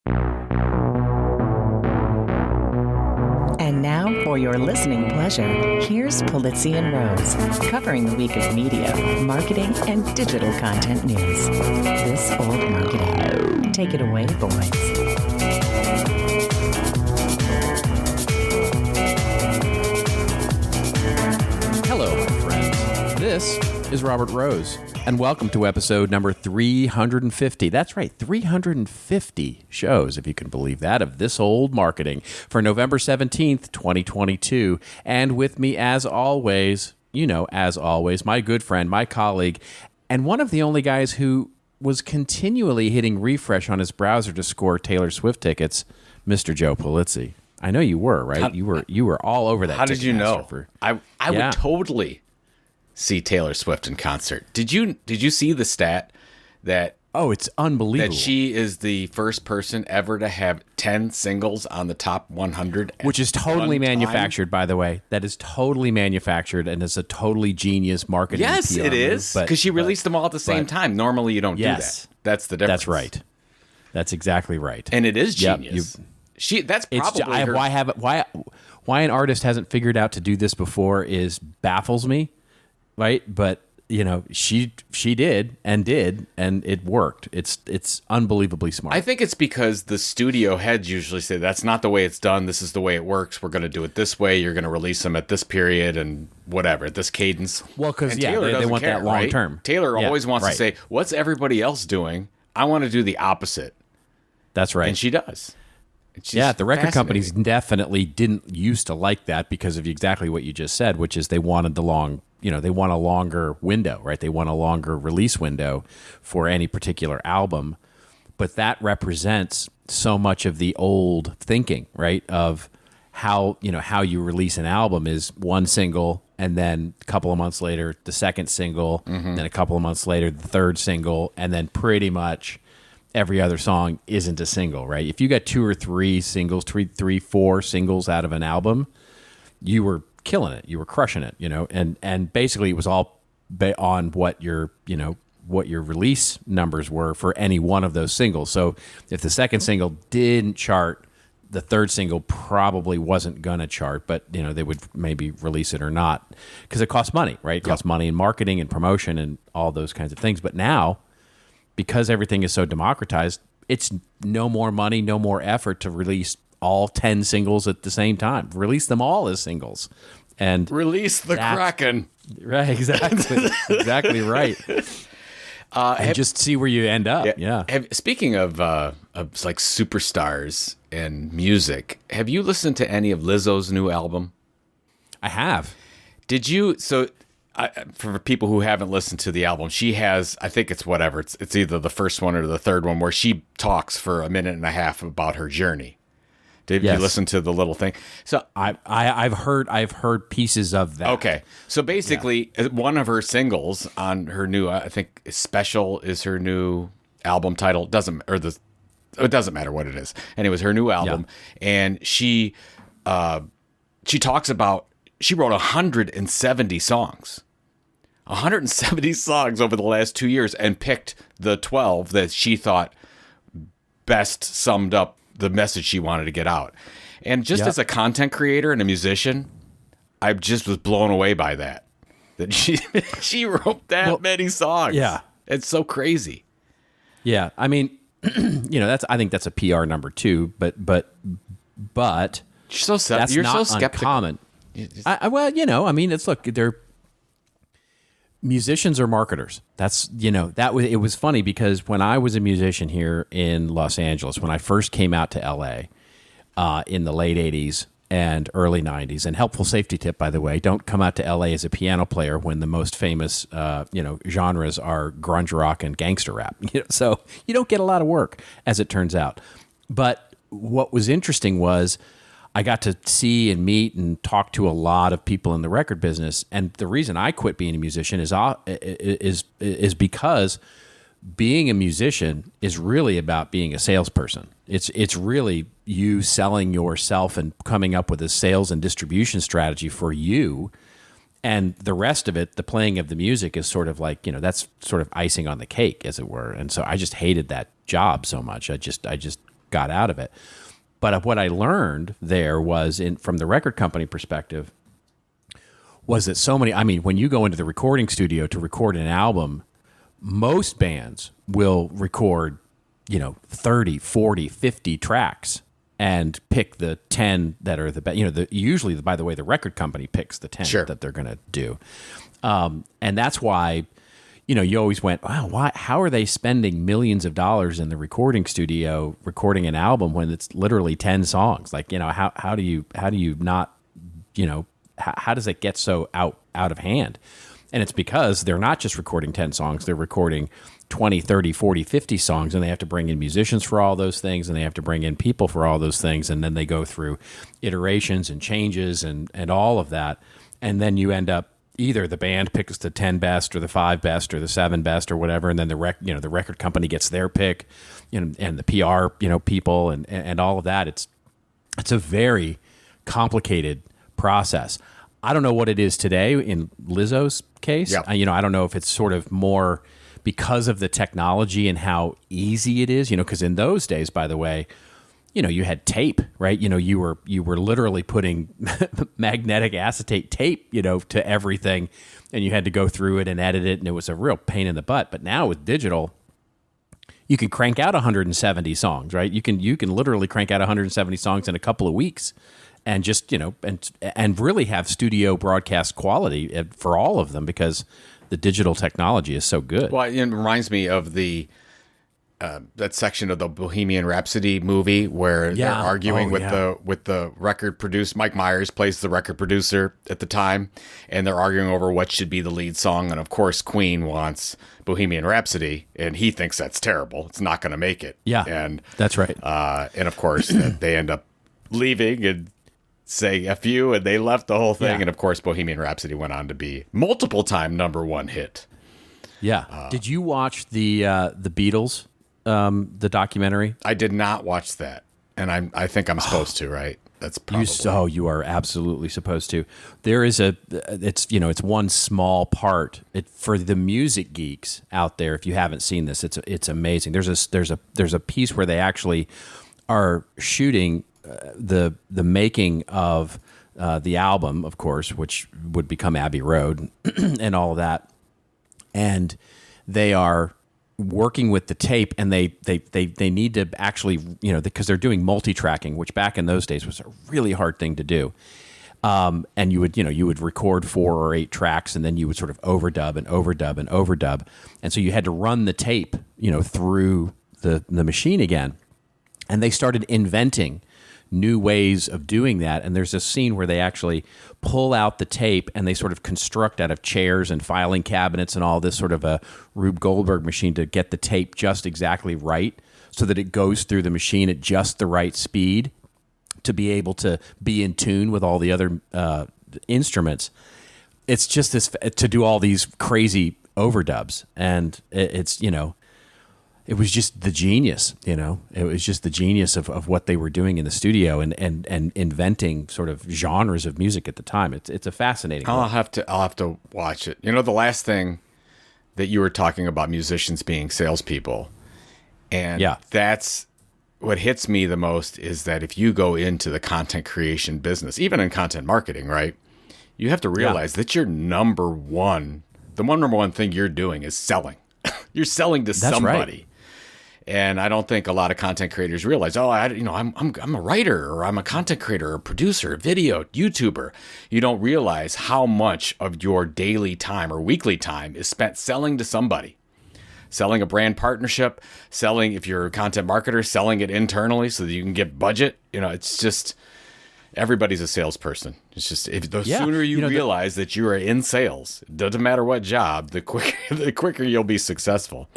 And now, for your listening pleasure, here's Polizzi and Rose, covering the week of media, marketing, and digital content news. This Old Marketing. Take it away, boys. Hello, my friends. This is Robert Rose, and welcome to episode number 350. That's right, 350 shows, if you can believe that, of This Old Marketing for November 17th, 2022. And with me, as always, my good friend, my colleague, and one of the only guys who was continually hitting refresh on his browser to score Taylor Swift tickets, Mr. Joe Polizzi. I know you were, right? You were all over that. How did you know? I Yeah. would totally see Taylor Swift in concert. Did you see the stat that it's unbelievable that she is the first person ever to have 10 singles on the top 100, which is totally manufactured, by the way. That is totally manufactured, and it's a totally genius marketing. Yes, PR it is, because she released them all at the same time. Normally, you don't do that. That's the difference. That's right. That's exactly right. And it is genius. That's probably why an artist hasn't figured out to do this before baffles me, right? But she did, and it worked. It's unbelievably smart. I think it's because the studio heads usually say that's not the way it's done. This is the way it works. We're going to do it this way. You're going to release them at this period and whatever, at this cadence. Well, because Taylor they doesn't want care, that long right? term. Taylor always wants to say, "What's everybody else doing? I want to do the opposite." That's right, and she does. The record companies definitely didn't used to like that because of exactly what you just said, which is they wanted they want a longer window, right? They want a longer release window for any particular album. But that represents so much of the old thinking, right? Of how you release an album is one single, and then a couple of months later, the second single, then a couple of months later, the third single, and then pretty much every other song isn't a single, right? If you got two or three singles, four singles out of an album, you were killing it. You were crushing it, and basically it was all on what your release numbers were for any one of those singles. So if the second single didn't chart, the third single probably wasn't going to chart, but they would maybe release it or not because it costs money, right? It costs money in marketing and promotion and all those kinds of things. But now, because everything is so democratized, it's no more money, no more effort to release all 10 singles at the same time. Release them all as singles. And release the Kraken. Right, exactly. Exactly right. And just see where you end up. Yeah. Speaking of like superstars and music, have you listened to any of Lizzo's new album? I have. Did you? So for people who haven't listened to the album, she has, I think it's whatever. It's either the first one or the third one where she talks for a minute and a half about her journey. Did you listen to the little thing? So I've heard pieces of that. Okay, so basically, one of her singles on her new, I think, Special is her new album title. It doesn't matter what it is. Anyways, her new album, and she talks about she wrote 170 songs. 170 songs over the last 2 years, and picked the 12 that she thought best summed up the message she wanted to get out. And just as a content creator and a musician, I just was blown away by that she wrote that many songs. Yeah. It's so crazy. Yeah. I mean, I think that's a PR number too, but you're so that's you're not so skeptical. Uncommon. Musicians are marketers. That's, it was funny because when I was a musician here in Los Angeles, when I first came out to LA in the late 80s and early 90s, and helpful safety tip, by the way, don't come out to LA as a piano player when the most famous, genres are grunge rock and gangster rap. So you don't get a lot of work, as it turns out. But what was interesting was I got to see and meet and talk to a lot of people in the record business, and the reason I quit being a musician is because being a musician is really about being a salesperson. It's really you selling yourself and coming up with a sales and distribution strategy for you, and the rest of it, the playing of the music, is sort of like that's sort of icing on the cake, as it were. And so I just hated that job so much. I just got out of it. But what I learned there was, from the record company perspective, was that when you go into the recording studio to record an album, most bands will record, 30, 40, 50 tracks and pick the 10 that are the best. Usually, by the way, the record company picks the 10 that they're going to do. And that's why, you always went, wow, how are they spending millions of dollars in the recording studio recording an album when it's literally 10 songs? Like, how do you not, how does it get so out of hand? And it's because they're not just recording 10 songs, they're recording 20, 30, 40, 50 songs, and they have to bring in musicians for all those things, and they have to bring in people for all those things, and then they go through iterations and changes and all of that. And then you end up, either the band picks the 10 best or the 5 best or the 7 best or whatever, and then the record company gets their pick, and the PR, people and all of that. It's a very complicated process. I don't know what it is today in Lizzo's case. Yep. I don't know if it's sort of more because of the technology and how easy it is, because in those days, by the way, you had tape, right? You were literally putting magnetic acetate tape, to everything, and you had to go through it and edit it, and it was a real pain in the butt. But now with digital, you can crank out 170 songs, right? You can literally crank out 170 songs in a couple of weeks, and just and really have studio broadcast quality for all of them because the digital technology is so good. Well, it reminds me of that section of the Bohemian Rhapsody movie where they're arguing with the record producer. Mike Myers plays the record producer at the time, and they're arguing over what should be the lead song. And of course, Queen wants Bohemian Rhapsody, and he thinks that's terrible. It's not going to make it. Yeah, and that's right. And of course, they end up leaving and saying "F you," and they left the whole thing. Yeah. And of course, Bohemian Rhapsody went on to be multiple-time #1 hit. Yeah. Did you watch the Beatles? The documentary? I did not watch that, and I think I'm supposed to, right? That's probably. You are absolutely supposed to. There is it's one small part. For the music geeks out there, if you haven't seen this, it's amazing. There's a piece where they actually are shooting the making of the album, of course, which would become Abbey Road and all of that, and they are working with the tape, and they need to actually, because they're doing multi-tracking, which back in those days was a really hard thing to do. And you would record 4 or 8 tracks, and then you would sort of overdub and overdub and overdub. And so you had to run the tape, through the machine again. And they started inventing new ways of doing that. And there's a scene where they actually pull out the tape and they sort of construct out of chairs and filing cabinets and all this sort of a Rube Goldberg machine to get the tape just exactly right so that it goes through the machine at just the right speed to be able to be in tune with all the other instruments. It's just this to do all these crazy overdubs. And it was just the genius, It was just the genius of what they were doing in the studio and inventing sort of genres of music at the time. It's a fascinating. I'll have to watch it. The last thing that you were talking about musicians being salespeople, and that's what hits me the most is that if you go into the content creation business, even in content marketing, right, you have to realize that your number one thing you're doing is selling. You're selling to somebody. Right. And I don't think a lot of content creators realize, I'm a writer, or I'm a content creator, or a producer, a video, YouTuber. You don't realize how much of your daily time or weekly time is spent selling to somebody. Selling a brand partnership, selling, if you're a content marketer, selling it internally so that you can get budget. It's just, everybody's a salesperson. It's just, sooner you realize that you are in sales, it doesn't matter what job, the quicker you'll be successful.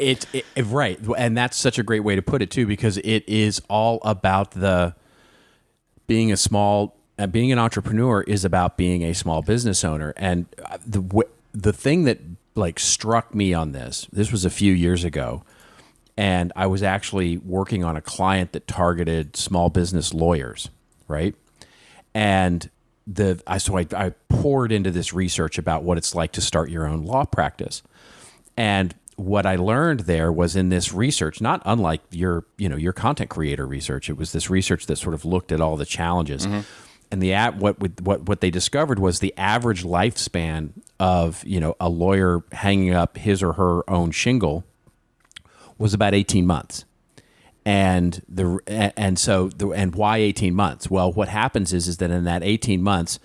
Right. And that's such a great way to put it too, because it is all about being an entrepreneur is about being a small business owner. And the thing that struck me on this was a few years ago, and I was actually working on a client that targeted small business lawyers, right? And I poured into this research about what it's like to start your own law practice. And what I learned there was in this research, not unlike your content creator research. It was this research that sort of looked at all the challenges. And what they discovered was the average lifespan of a lawyer hanging up his or her own shingle was about 18 months. And why 18 months? Well, what happens is that in that 18 months,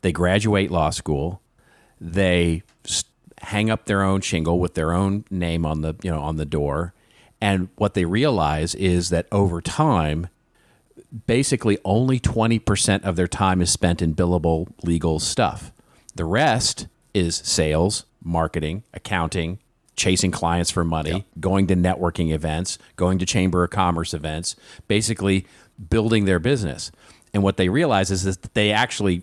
they graduate law school, they hang up their own shingle with their own name on the door, and what they realize is that over time, basically only 20% of their time is spent in billable legal stuff. The rest is sales, marketing, accounting, chasing clients for money, going to networking events, going to Chamber of Commerce events, basically building their business. And what they realize is that they actually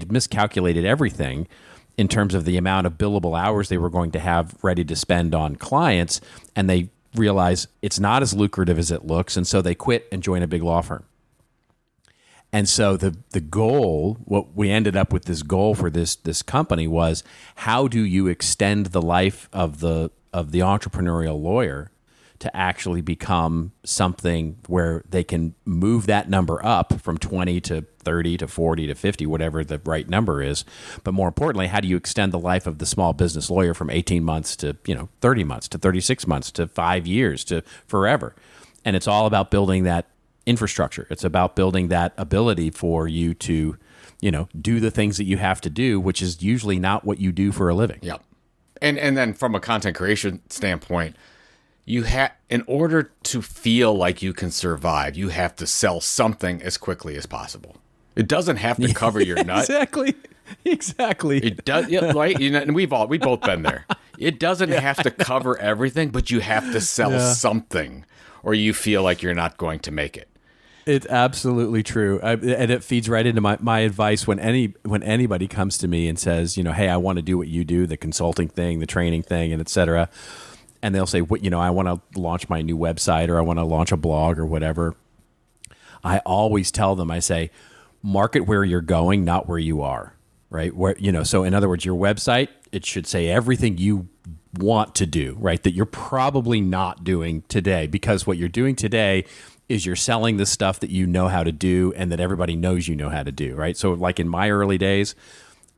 miscalculated everything in terms of the amount of billable hours they were going to have ready to spend on clients. And they realize it's not as lucrative as it looks. And so they quit and join a big law firm. And so the goal, what we ended up with, this goal for this company was, how do you extend the life of the entrepreneurial lawyer to actually become something where they can move that number up from 20 to 30 to 40 to 50, whatever the right number is. But more importantly, how do you extend the life of the small business lawyer from 18 months to 30 months to 36 months to 5 years to forever? And it's all about building that infrastructure. It's about building that ability for you to, do the things that you have to do, which is usually not what you do for a living. Yep. And then from a content creation standpoint, in order to feel like you can survive, you have to sell something as quickly as possible. It doesn't have to cover your nut. Exactly. It does, right? And we've both been there. It doesn't have to cover everything, but you have to sell something, or you feel like you're not going to make it. It's absolutely true. And it feeds right into my advice when anybody comes to me and says, hey, I want to do what you do, the consulting thing, the training thing, and et cetera. And they'll say, I want to launch my new website, or I want to launch a blog or whatever. I always tell them, I say, market where you're going, not where you are, right? So in other words, your website, it should say everything you want to do, right? That you're probably not doing today, because what you're doing today is you're selling the stuff that you know how to do and that everybody knows you know how to do, right? So like in my early days,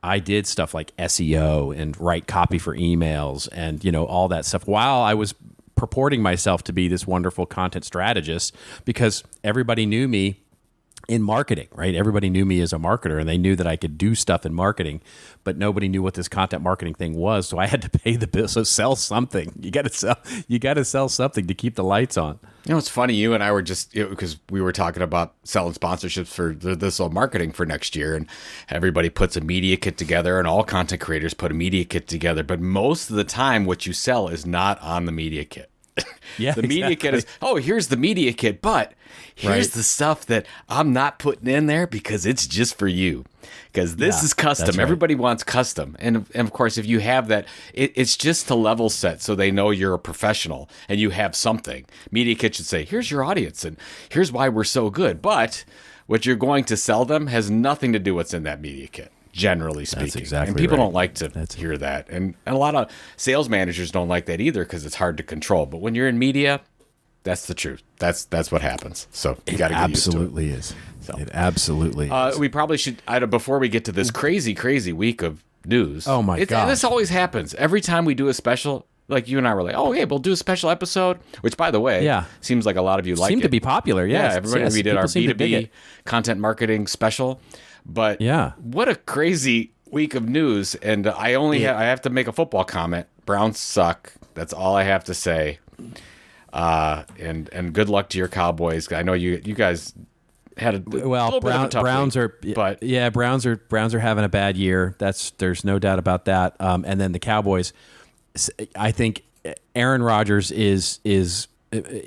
I did stuff like SEO and write copy for emails and, all that stuff while I was purporting myself to be this wonderful content strategist, because everybody knew me in marketing, right? Everybody knew me as a marketer, and they knew that I could do stuff in marketing, but nobody knew what this content marketing thing was. So I had to pay the bill. So sell something. You got to sell something to keep the lights on. It's funny. You and I were just, because we were talking about selling sponsorships for this whole marketing for next year, and everybody puts a media kit together, and all content creators put a media kit together. But most of the time, what you sell is not on the media kit. Yeah, the media kit is, here's the media kit, but here's the stuff that I'm not putting in there because it's just for you. Because this is custom. Right. Everybody wants custom. And of course, if you have that, it's just to level set so they know you're a professional and you have something. Media kit should say, here's your audience and here's why we're so good. But what you're going to sell them has nothing to do with what's in that media kit, generally speaking. That's exactly and people right. don't like to hear that. And a lot of sales managers don't like that either, because it's hard to control. But when you're in media, that's the truth. That's what happens. So you got to get used to it. Absolutely is. So, it absolutely is. We probably should, before we get to this crazy week of news. Oh my God. This always happens. Every time we do a special, like you and I were like, hey, we'll do a special episode, which, by the way, seems like a lot of you like it. Seemed to be popular, yes. Yeah, everybody, we did our B2B content marketing special. But what a crazy week of news. And I have to make a football comment. Browns suck. That's all I have to say. And good luck to your Cowboys. I know you guys had a little bit of a tough Browns week, Browns are having a bad year. There's no doubt about that. And then the Cowboys, I think Aaron Rodgers is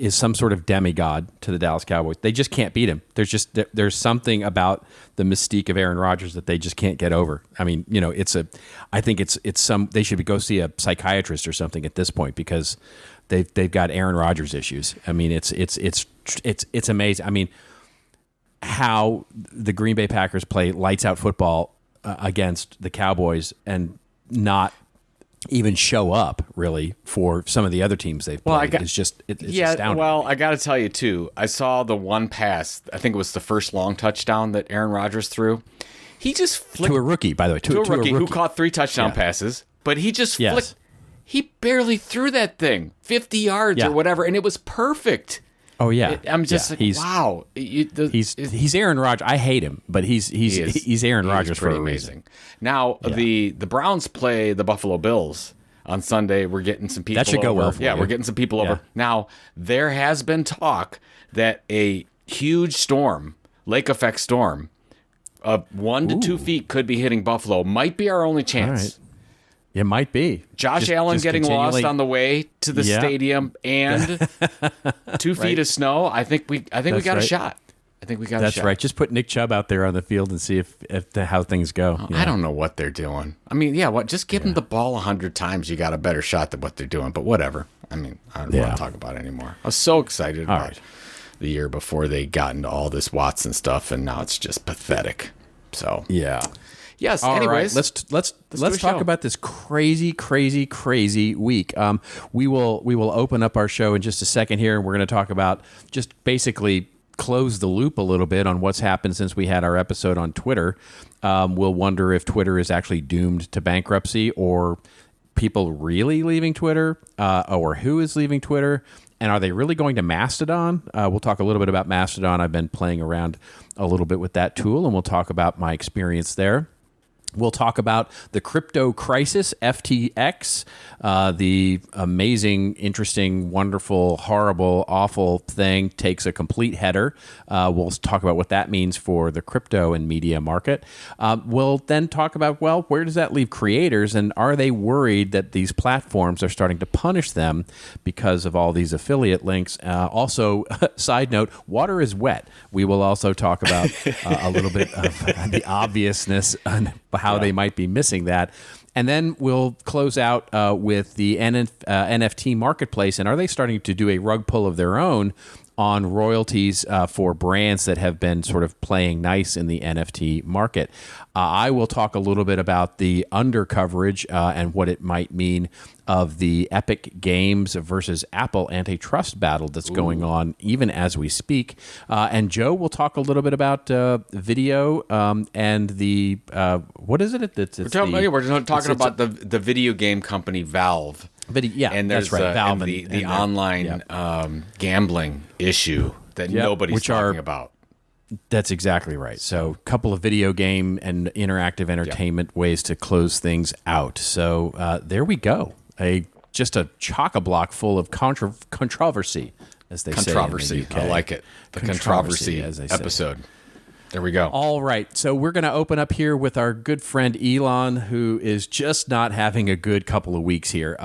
some sort of demigod to the Dallas Cowboys. They just can't beat him. There's something about the mystique of Aaron Rodgers that they just can't get over. I mean, I think they should go see a psychiatrist or something at this point, because they've got Aaron Rodgers issues. I mean, it's amazing. I mean, how the Green Bay Packers play lights out football against the Cowboys and not even show up really for some of the other teams they've played. It's astounding. Well, I got to tell you too. I saw the one pass. I think it was the first long touchdown that Aaron Rodgers threw. He just flicked to a rookie, by the way, to a rookie who caught 3 touchdown passes, but he just flicked. He barely threw that thing 50 yards or whatever, and it was perfect. Oh yeah, I'm just wow. He's Aaron Rodgers. I hate him, but he's Aaron Rodgers for a reason. Now the Browns play the Buffalo Bills on Sunday. We're getting some people. That should go over. well for you. We're getting some people over. Now there has been talk that a huge storm, lake effect storm, of 1 to 2 feet could be hitting Buffalo. Might be our only chance. It might be. Josh Allen getting lost on the way to the stadium and 2 feet of snow. I think we got a shot. I think we got a shot. That's right. Just put Nick Chubb out there on the field and see if how things go. I don't know what they're doing. I mean, just give them the ball 100 times. You got a better shot than what they're doing. But whatever. I mean, I don't want to talk about it anymore. I was so excited about the year before they got into all this Watson stuff, and now it's just pathetic. So yes. All anyways, right. Let's talk about this crazy week. We will open up our show in just a second here, and we're going to talk about just basically close the loop a little bit on what's happened since we had our episode on Twitter. We'll wonder if Twitter is actually doomed to bankruptcy, or people really leaving Twitter, or who is leaving Twitter. And are they really going to Mastodon? We'll talk a little bit about Mastodon. I've been playing around a little bit with that tool, and we'll talk about my experience there. We'll talk about the crypto crisis, FTX, the amazing, interesting, wonderful, horrible, awful thing takes a complete header. We'll talk about what that means for the crypto and media market. We'll then talk about, well, where does that leave creators, and are they worried that these platforms are starting to punish them because of all these affiliate links? Also, side note, water is wet. We will also talk about a little bit of the obviousness on how they might be missing that. And then we'll close out with the NFT marketplace. And are they starting to do a rug pull of their own on royalties for brands that have been sort of playing nice in the NFT market? I will talk a little bit about the under coverage and what it might mean of the Epic Games versus Apple antitrust battle that's going on even as we speak. And Joe will talk a little bit about video and the what is it? We're talking about the video game company Valve. And there's that's right. Valve the online gambling issue that nobody's talking about. That's exactly right. So a couple of video game and interactive entertainment ways to close things out. So there we go. Just a chock-a-block full of controversy, as they say in the UK. I like it. The controversy as they say. Episode. There we go. All right. So we're going to open up here with our good friend Elon, who is just not having a good couple of weeks here.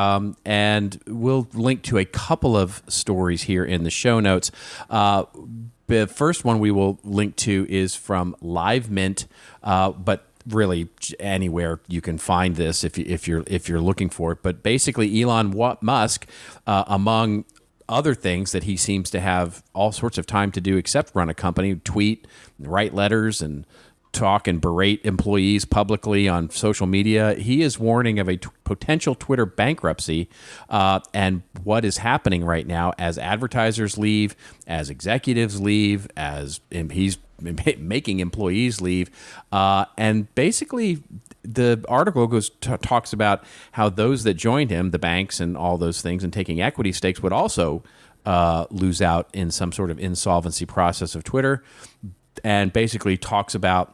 And we'll link to a couple of stories here in the show notes. The first one we will link to is from Live Mint, but really anywhere you can find this if you're looking for it. But basically, Elon Musk, among other things that he seems to have all sorts of time to do except run a company, tweet, write letters, and talk and berate employees publicly on social media. He is warning of a potential Twitter bankruptcy and what is happening right now as advertisers leave, as executives leave, as he's making employees leave. And basically, the article talks about how those that joined him, the banks and all those things, and taking equity stakes would also lose out in some sort of insolvency process of Twitter, and basically talks about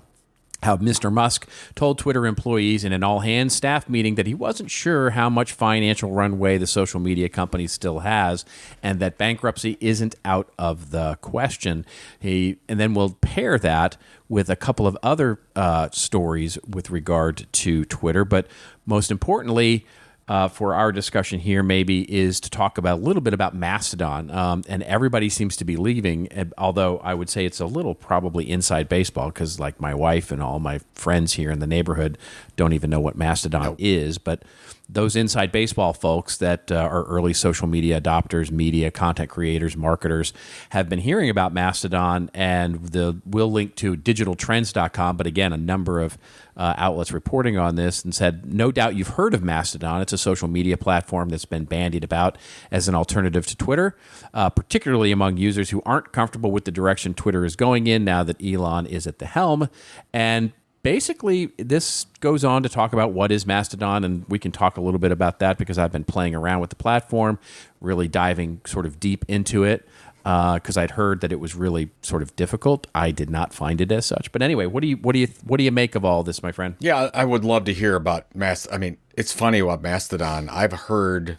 how Mr. Musk told Twitter employees in an all-hands staff meeting that he wasn't sure how much financial runway the social media company still has, and that bankruptcy isn't out of the question. And then we'll pair that with a couple of other stories with regard to Twitter, but most importantly, for our discussion here maybe is to talk about a little bit about Mastodon. And everybody seems to be leaving, although I would say it's a little probably inside baseball because like my wife and all my friends here in the neighborhood don't even know what Mastodon is. But those inside baseball folks that are early social media adopters, media, content creators, marketers have been hearing about Mastodon, and we'll link to digitaltrends.com. But again, a number of outlets reporting on this and said, no doubt you've heard of Mastodon. It's a social media platform that's been bandied about as an alternative to Twitter, particularly among users who aren't comfortable with the direction Twitter is going in now that Elon is at the helm. And basically, this goes on to talk about what is Mastodon, and we can talk a little bit about that because I've been playing around with the platform, really diving sort of deep into it because I'd heard that it was really sort of difficult. I did not find it as such. But anyway, what do you make of all this, my friend? Yeah, I would love to hear about I mean, it's funny about Mastodon. I've heard,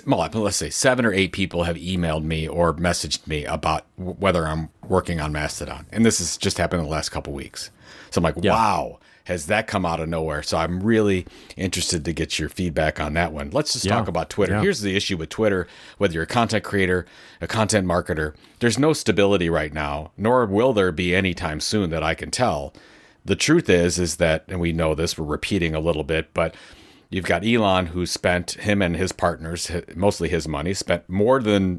well, let's say 7 or 8 people have emailed me or messaged me about whether I'm working on Mastodon, and this has just happened in the last couple weeks. So I'm like, wow, has that come out of nowhere? So I'm really interested to get your feedback on that one. Let's just talk about Twitter. Yeah. Here's the issue with Twitter, whether you're a content creator, a content marketer, there's no stability right now, nor will there be anytime soon that I can tell. The truth is that, and we know this, we're repeating a little bit, but you've got Elon, who spent, him and his partners, mostly his money, spent more than,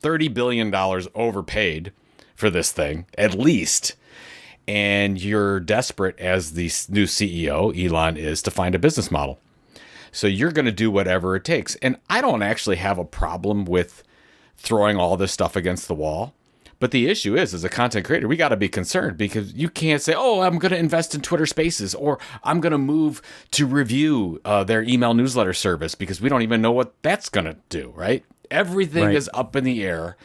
$30 billion overpaid for this thing, at least. And you're desperate as the new CEO, Elon is, to find a business model. So you're going to do whatever it takes. And I don't actually have a problem with throwing all this stuff against the wall. But the issue is, as a content creator, we got to be concerned because you can't say, oh, I'm going to invest in Twitter Spaces, or I'm going to move to review their email newsletter service, because we don't even know what that's going to do, right? Everything is up in the air.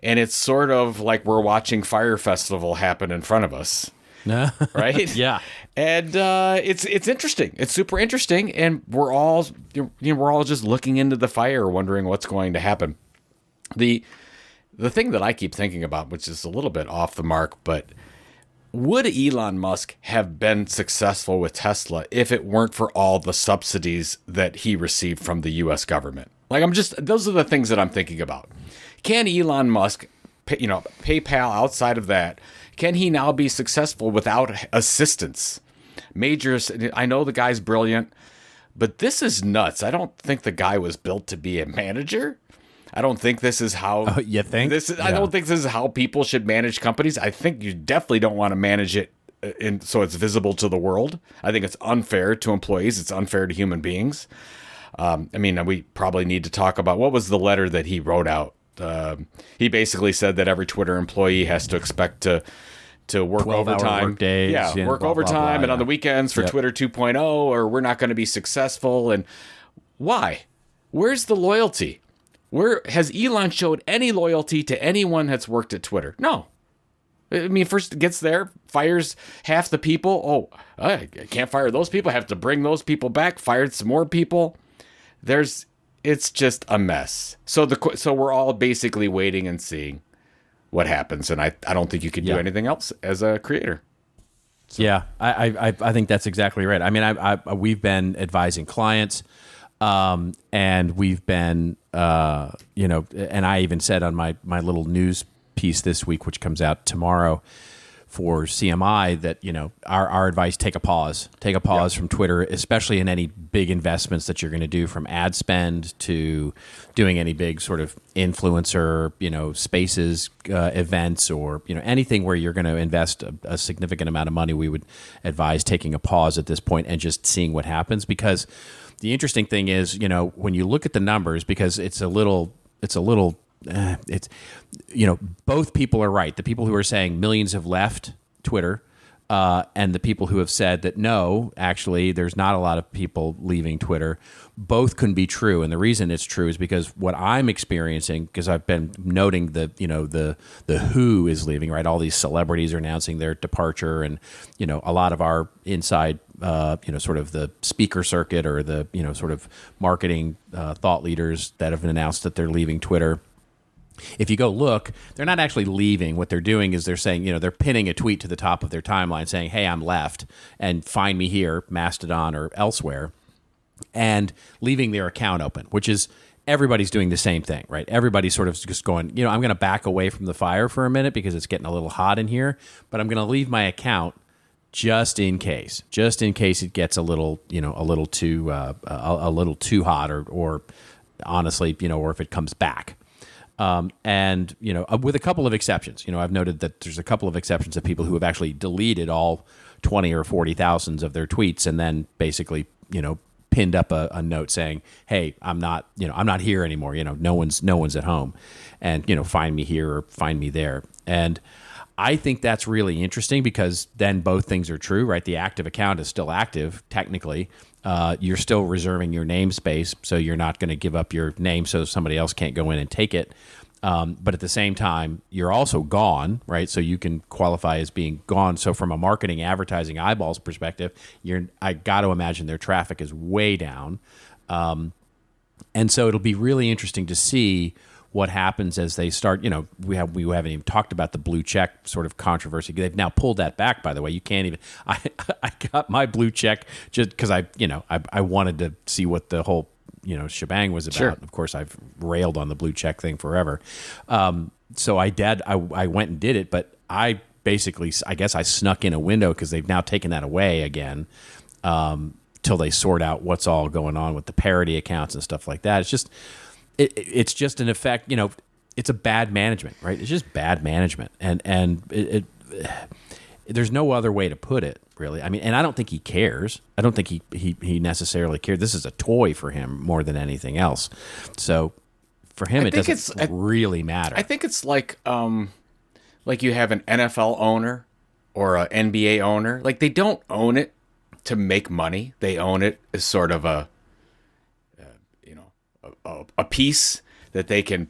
And it's sort of like we're watching Fire Festival happen in front of us, right? Yeah. And it's interesting. It's super interesting, and we're all just looking into the fire, wondering what's going to happen. The thing that I keep thinking about, which is a little bit off the mark, but would Elon Musk have been successful with Tesla if it weren't for all the subsidies that he received from the U.S. government? Those are the things that I'm thinking about. Can Elon Musk, PayPal, outside of that, can he now be successful without assistance? I know the guy's brilliant, but this is nuts. I don't think the guy was built to be a manager. I don't think this is how you think. I don't think this is how people should manage companies. I think you definitely don't want to manage it so it's visible to the world. I think it's unfair to employees. It's unfair to human beings. We probably need to talk about what was the letter that he wrote out. He basically said that every Twitter employee has to expect to work overtime. Work days, work overtime and on the weekends for Twitter 2.0, or we're not going to be successful. And why? Where's the loyalty? Where has Elon showed any loyalty to anyone that's worked at Twitter? No. I mean, first gets there, fires half the people. Oh, I can't fire those people. I have to bring those people back. Fired some more people. It's just a mess. So we're all basically waiting and seeing what happens. And I don't think you can do anything else as a creator. So. Yeah, I think that's exactly right. I mean, we've been advising clients, and we've been, and I even said on my little news piece this week, which comes out tomorrow for CMI, that, our advice, take a pause from Twitter, especially in any big investments that you're going to do, from ad spend to doing any big sort of influencer, spaces, events, or, anything where you're going to invest a significant amount of money. We would advise taking a pause at this point and just seeing what happens, because the interesting thing is, when you look at the numbers, because both people are right. The people who are saying millions have left Twitter, and the people who have said that no, actually, there's not a lot of people leaving Twitter, both can be true. And the reason it's true is because what I'm experiencing, because I've been noting the who is leaving, right? All these celebrities are announcing their departure, and a lot of our inside, sort of the speaker circuit, or the sort of marketing thought leaders that have announced that they're leaving Twitter. If you go look, they're not actually leaving. What they're doing is they're saying, they're pinning a tweet to the top of their timeline saying, hey, I'm left, and find me here, Mastodon or elsewhere, and leaving their account open, which is, everybody's doing the same thing, right? Everybody's sort of just going, I'm going to back away from the fire for a minute because it's getting a little hot in here, but I'm going to leave my account just in case it gets a little, a little too hot, or honestly, or if it comes back. And with a couple of exceptions. I've noted that there's a couple of exceptions of people who have actually deleted all 20 or 40,000 of their tweets and then basically, pinned up a note saying, "Hey, I'm not here anymore. No one's at home, and find me here or find me there." And I think that's really interesting because then both things are true, right? The active account is still active technically. You're still reserving your namespace, so you're not going to give up your name so somebody else can't go in and take it. But at the same time, you're also gone, right? So you can qualify as being gone. So from a marketing, advertising, eyeballs perspective, I got to imagine their traffic is way down. And so it'll be really interesting to see what happens as they start. We haven't even talked about the blue check sort of controversy. They've now pulled that back, by the way. You can't even. I got my blue check just because I wanted to see what the whole shebang was about. Sure. Of course, I've railed on the blue check thing forever. So I went and did it, but I guess I snuck in a window because they've now taken that away again. Till they sort out what's all going on with the parody accounts and stuff like that. It's just. It's just an effect, it's a bad management, right? It's just bad management. And there's no other way to put it, really. I mean, and I don't think he cares. I don't think he necessarily cares. This is a toy for him more than anything else. So for him, it doesn't really matter. I think it's like you have an NFL owner or an NBA owner. Like, they don't own it to make money. They own it as sort of a piece that they can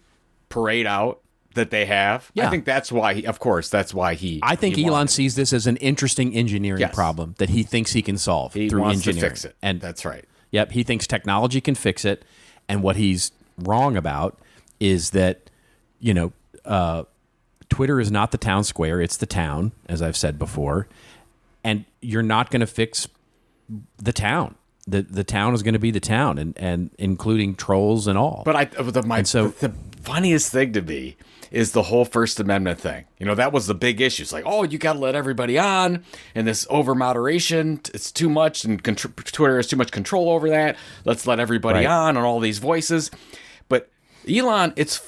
parade out that they have. Yeah. I think that's why I think Elon sees this as an interesting engineering problem that he thinks he can solve through wants engineering. to fix it. And that's right. Yep, he thinks technology can fix it. And what he's wrong about is that, Twitter is not the town square, it's the town, as I've said before. And you're not going to fix the town. The town is going to be the town, and including trolls and all. But the funniest thing to me is the whole First Amendment thing. That was the big issue. It's like, oh, you got to let everybody on, and this over moderation, it's too much, and Twitter has too much control over that. Let's let everybody on and all these voices. But Elon, it's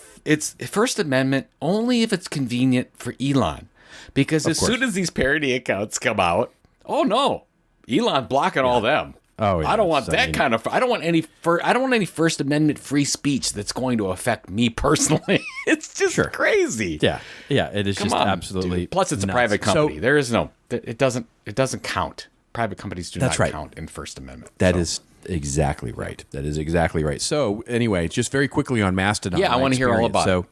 First Amendment only if it's convenient for Elon, because as soon as these parody accounts come out, oh no, Elon blocking all them. Oh, yeah. I don't want I don't want any First Amendment free speech that's going to affect me personally. It's just crazy. Yeah. It is absolutely. Dude. Plus, it's nuts. a private company. There is no. It doesn't count. Private companies do not count in First Amendment. That is exactly right. That is exactly right. So anyway, just very quickly on Mastodon. Yeah, I want to hear all about it. So,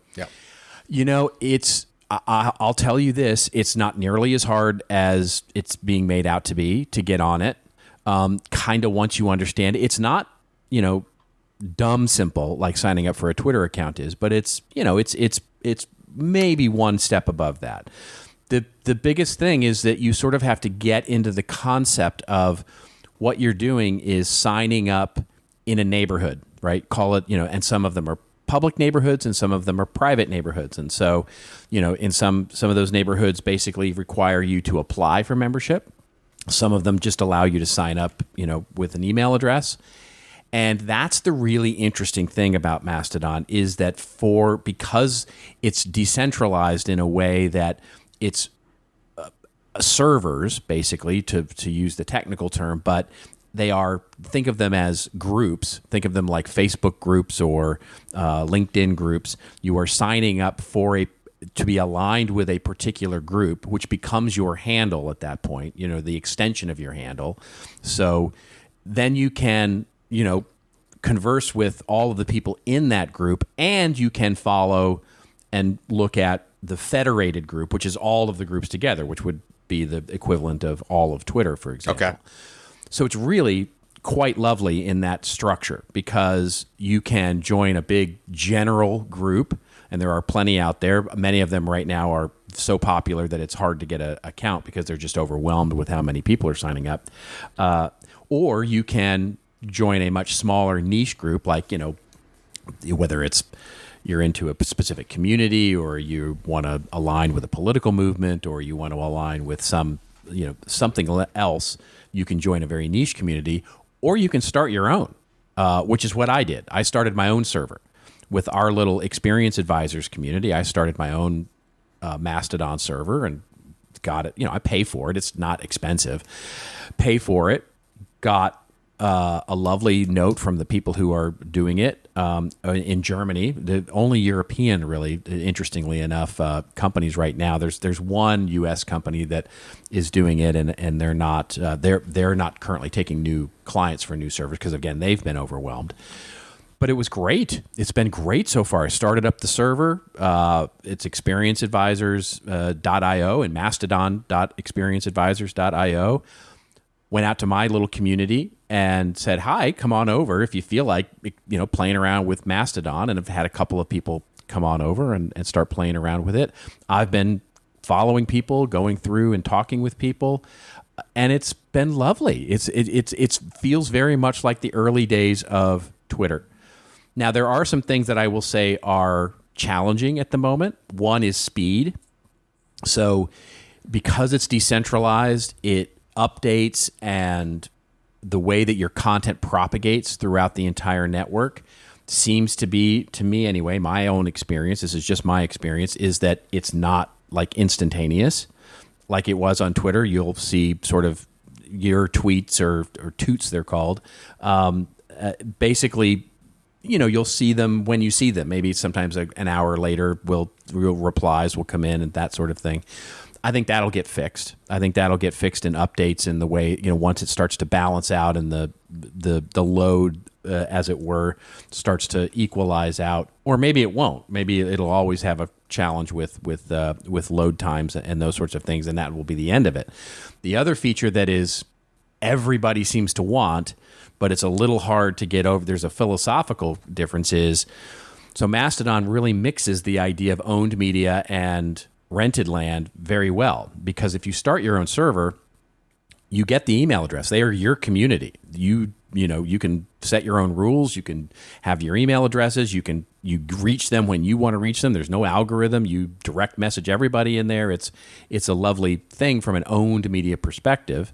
it's. I'll tell you this: it's not nearly as hard as it's being made out to be to get on it. Kind of once you understand it. It's not, dumb simple like signing up for a Twitter account is, but it's maybe one step above that. The biggest thing is that you sort of have to get into the concept of what you're doing is signing up in a neighborhood, right? Call it, and some of them are public neighborhoods and some of them are private neighborhoods. And so, in some of those neighborhoods basically require you to apply for membership. Some of them just allow you to sign up, with an email address. And that's the really interesting thing about Mastodon is that because it's decentralized in a way that it's servers, basically, to use the technical term, but think of them as groups. Think of them like Facebook groups or LinkedIn groups. You are signing up to be aligned with a particular group, which becomes your handle at that point, the extension of your handle. So then you can, converse with all of the people in that group, and you can follow and look at the federated group, which is all of the groups together, which would be the equivalent of all of Twitter, for example. Okay. So it's really quite lovely in that structure because you can join a big general group, and there are plenty out there. Many of them right now are so popular that it's hard to get an account because they're just overwhelmed with how many people are signing up. Or you can join a much smaller niche group, like, whether it's you're into a specific community or you want to align with a political movement or you want to align with some something else, you can join a very niche community, or you can start your own, which is what I did. I started my own server with our little Experience Advisors community. I started my own Mastodon server and got it. I pay for it. It's not expensive. Pay for it. Got a lovely note from the people who are doing it in Germany. The only European, really, interestingly enough, companies right now. There's one U.S. company that is doing it, and they're not currently taking new clients for new servers because, again, they've been overwhelmed. But it was great. It's been great so far. I started up the server. It's experienceadvisors.io and mastodon.experienceadvisors.io. Went out to my little community and said, hi, come on over if you feel like playing around with Mastodon. And I've had a couple of people come on over and start playing around with it. I've been following people, going through and talking with people, and it's been lovely. It feels very much like the early days of Twitter. Now, there are some things that I will say are challenging at the moment. One is speed. So because it's decentralized, it updates, and the way that your content propagates throughout the entire network seems to be, to me anyway, my own experience, this is just my experience, is that it's not like instantaneous like it was on Twitter. You'll see sort of your tweets or toots, they're called. Basically, you'll see them when you see them. Maybe sometimes an hour later, replies will come in and that sort of thing. I think that'll get fixed. I think that'll get fixed in updates in the way, once it starts to balance out and the load, as it were, starts to equalize out. Or maybe it won't. Maybe it'll always have a challenge with load times and those sorts of things, and that will be the end of it. The other feature that is everybody seems to want, but it's a little hard to get over, there's a philosophical difference, is so Mastodon really mixes the idea of owned media and rented land very well, because if you start your own server, you get the email address. They are your community. You can set your own rules. You can have your email addresses. You reach them when you want to reach them. There's no algorithm. You direct message everybody in there. It's a lovely thing from an owned media perspective.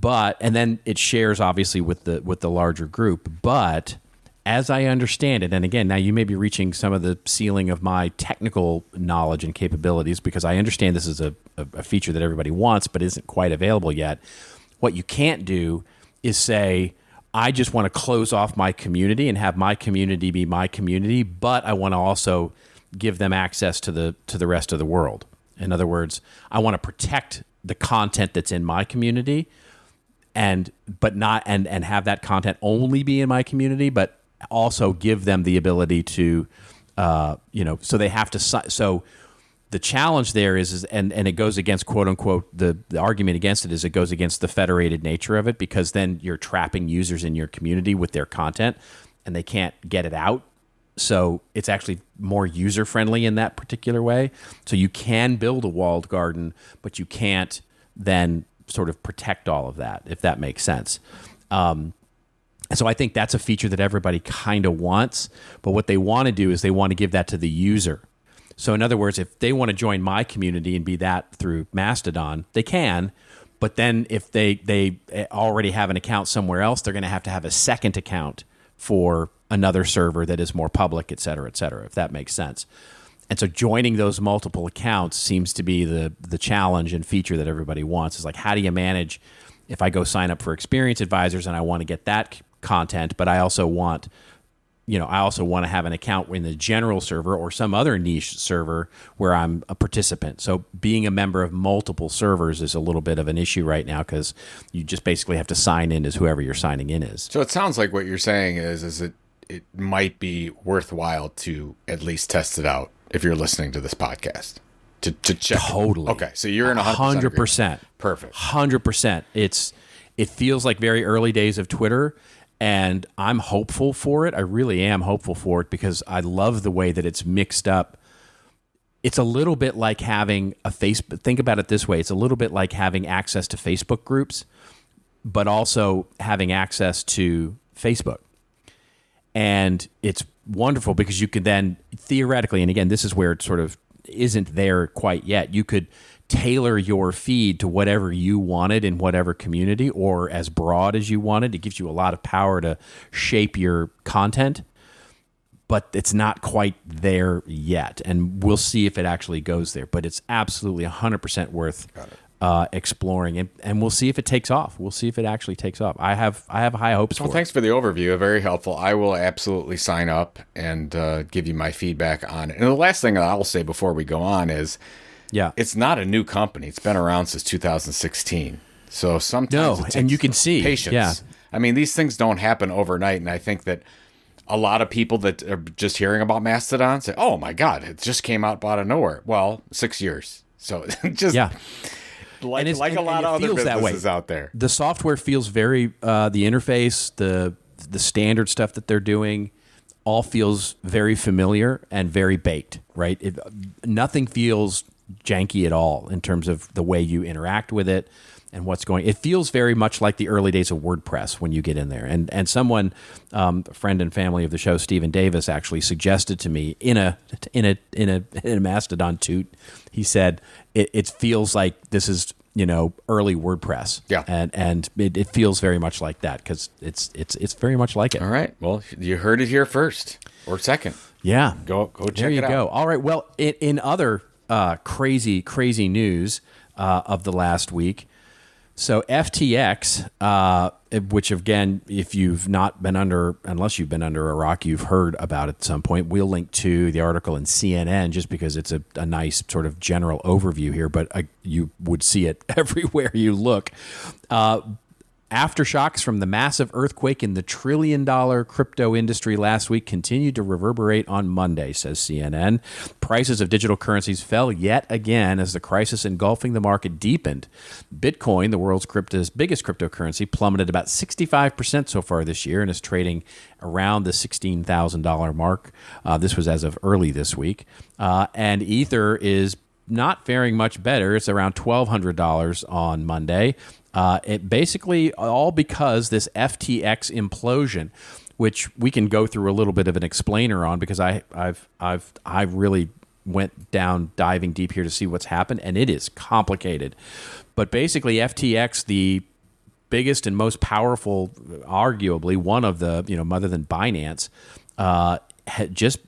And then it shares obviously with the larger group. But as I understand it, and again, now you may be reaching some of the ceiling of my technical knowledge and capabilities, because I understand this is a feature that everybody wants but isn't quite available yet. What you can't do is say, I just want to close off my community and have my community be my community, but I want to also give them access to the rest of the world. In other words, I want to protect the content that's in my community and have that content only be in my community, but also give them the ability to, so they have to. So the challenge there is and it goes against, quote unquote, the argument against it is it goes against the federated nature of it, because then you're trapping users in your community with their content and they can't get it out. So it's actually more user friendly in that particular way. So you can build a walled garden, but you can't then sort of protect all of that, if that makes sense. So I think that's a feature that everybody kind of wants, but what they want to do is they want to give that to the user. So in other words, if they want to join my community and be that through Mastodon, they can, but then if they already have an account somewhere else, they're going to have a second account for another server that is more public, et cetera, if that makes sense. And so joining those multiple accounts seems to be the challenge and feature that everybody wants. Is like, how do you manage if I go sign up for Experience Advisors and I want to get that content, but I also want to have an account in the general server or some other niche server where I'm a participant. So being a member of multiple servers is a little bit of an issue right now, because you just basically have to sign in as whoever you're signing in is. So it sounds like what you're saying is it might be worthwhile to at least test it out if you're listening to this podcast. To check. Totally. Okay, so you're in 100%. Perfect. 100%. It feels like very early days of Twitter, and I'm hopeful for it. I really am hopeful for it, because I love the way that it's mixed up. It's a little bit like having a Facebook. Think about it this way. It's a little bit like having access to Facebook groups, but also having access to Facebook. And it's wonderful because you can then theoretically, and again, this is where it sort of isn't there quite yet. You could tailor your feed to whatever you wanted in whatever community, or as broad as you wanted. It gives you a lot of power to shape your content, but it's not quite there yet. And we'll see if it actually goes there. But it's absolutely 100% worth exploring, and we'll see if it takes off. We'll see if it actually takes off. I have high hopes for it. Well, thanks for the overview. Very helpful. I will absolutely sign up and give you my feedback on it. And the last thing that I'll say before we go on is, it's not a new company. It's been around since 2016. So sometimes it takes and you can see patience. Yeah. I mean, these things don't happen overnight, and I think that a lot of people that are just hearing about Mastodon say, "Oh my God, it just came out out of nowhere." Well, 6 years. So just like a lot of other businesses out there. The software feels very the interface, the standard stuff that they're doing, all feels very familiar and very baked. Right? Nothing feels janky at all in terms of the way you interact with it and what's going. It feels very much like the early days of WordPress when you get in there. And someone, a friend and family of the show, Stephen Davis, actually suggested to me in a Mastodon toot. He said it feels like this is early WordPress. Yeah, and it feels very much like that because it's very much like it. All right. Well, you heard it here first or second. Yeah. Go check it out. There you go. All right. Well, in other crazy news of the last week. So FTX, which again, if you've not been unless you've been under a rock, you've heard about it at some point. We'll link to the article in CNN just because it's a nice sort of general overview here, but you would see it everywhere you look. Aftershocks from the massive earthquake in the trillion-dollar crypto industry last week continued to reverberate on Monday, says CNN. Prices of digital currencies fell yet again as the crisis engulfing the market deepened. Bitcoin, the world's biggest cryptocurrency, plummeted about 65% so far this year and is trading around the $16,000 mark. This was as of early this week. And Ether is not faring much better. It's around $1,200 on Monday. It basically all because this FTX implosion, which we can go through a little bit of an explainer on because I really went down diving deep here to see what's happened, and it is complicated. But basically, FTX, the biggest and most powerful, arguably one of the other than Binance, had just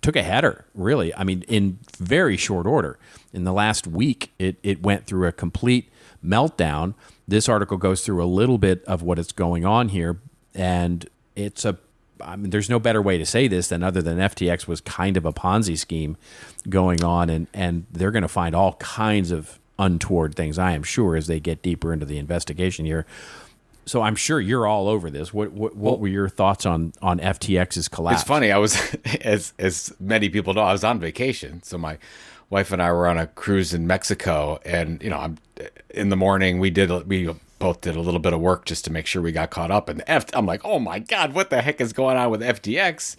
took a header. Really, I mean, in very short order. In the last week, it went through a complete meltdown. This article goes through a little bit of what is going on here, and there's no better way to say this than other than FTX was kind of a Ponzi scheme going on, and they're going to find all kinds of untoward things, I am sure, as they get deeper into the investigation here. So I'm sure you're all over this. What were your thoughts on FTX's collapse? It's funny. I was, as many people know, I was on vacation, so my wife and I were on a cruise in Mexico, and I'm in the morning we both did a little bit of work just to make sure we got caught up. And I'm like, oh my God, what the heck is going on with FTX?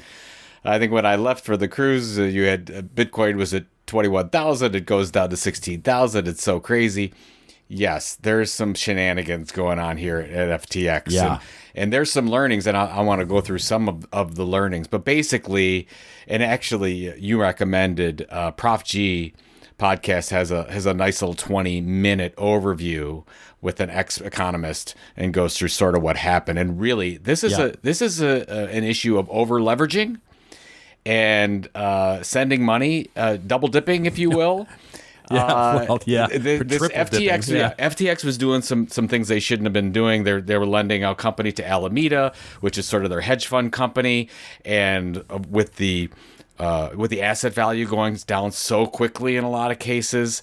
I think when I left for the cruise, you had Bitcoin was at 21,000. It goes down to 16,000. It's so crazy. Yes, there's some shenanigans going on here at FTX. Yeah. And there's some learnings, and I want to go through some of the learnings. But basically, and actually, you recommended Prof G podcast has a nice little 20-minute overview with an ex-economist and goes through sort of what happened. And really, this is an issue of over-leveraging and sending money, double dipping, if you will. This FTX, FTX was doing some things they shouldn't have been doing. They were lending out company to Alameda, which is sort of their hedge fund company, and with the asset value going down so quickly in a lot of cases,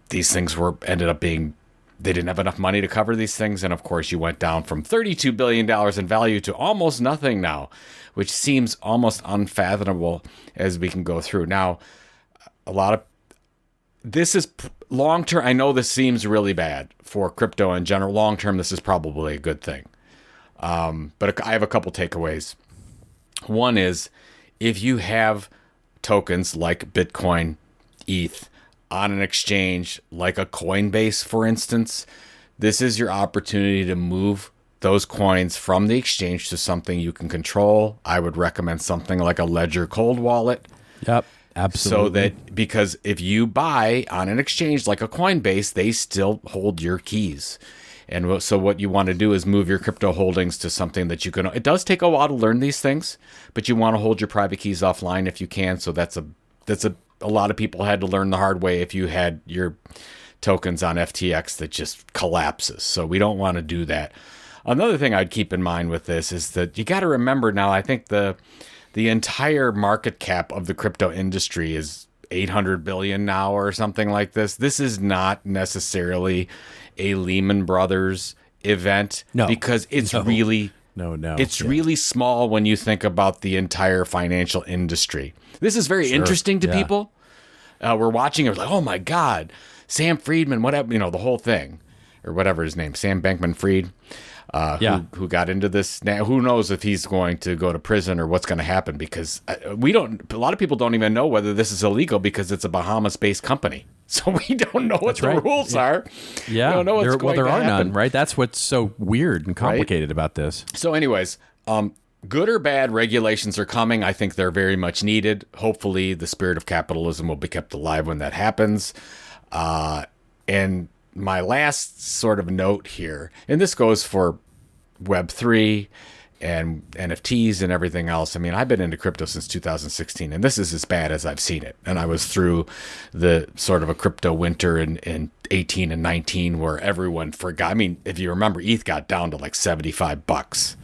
these things ended up being. They didn't have enough money to cover these things, and of course, you went down from $32 billion in value to almost nothing now, which seems almost unfathomable as we can go through. Now, this is long term. I know this seems really bad for crypto in general. Long term, this is probably a good thing. But I have a couple takeaways. One is if you have tokens like Bitcoin, ETH on an exchange like a Coinbase, for instance, this is your opportunity to move those coins from the exchange to something you can control. I would recommend something like a Ledger Cold Wallet. Yep. Absolutely. So that, because if you buy on an exchange like a Coinbase, they still hold your keys. And so what you want to do is move your crypto holdings to something that you can. It does take a while to learn these things, but you want to hold your private keys offline if you can. So that's a lot of people had to learn the hard way if you had your tokens on FTX that just collapses. So we don't want to do that. Another thing I'd keep in mind with this is that you got to remember now, I think the entire market cap of the crypto industry is 800 billion now or something like this. This is not necessarily a Lehman Brothers event, because it's really small when you think about the entire financial industry. This is very interesting to people. We're watching it like, oh my God, Sam Friedman, whatever, the whole thing, or whatever his name, Sam Bankman-Fried. Who got into this now? Who knows if he's going to go to prison or what's going to happen? Because a lot of people don't even know whether this is illegal because it's a Bahamas-based company. So we don't know what the rules are. Yeah. We don't know what's going to happen. There are none, right? That's what's so weird and complicated about this. So anyways, good or bad, regulations are coming. I think they're very much needed. Hopefully the spirit of capitalism will be kept alive when that happens. And my last sort of note here, and this goes for Web3 and NFTs and everything else. I mean, I've been into crypto since 2016, and this is as bad as I've seen it. And I was through the sort of a crypto winter in 18 and 19 where everyone forgot. I mean, if you remember, ETH got down to like $75.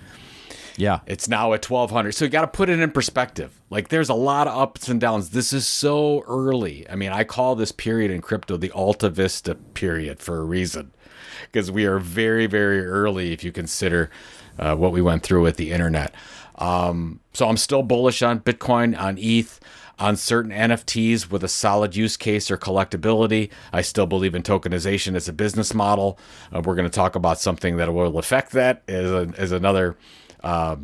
Yeah. It's now at 1,200. So you got to put it in perspective. Like, there's a lot of ups and downs. This is so early. I mean, I call this period in crypto the Alta Vista period for a reason, because we are very, very early if you consider what we went through with the internet. So I'm still bullish on Bitcoin, on ETH, on certain NFTs with a solid use case or collectability. I still believe in tokenization as a business model. We're going to talk about something that will affect that as another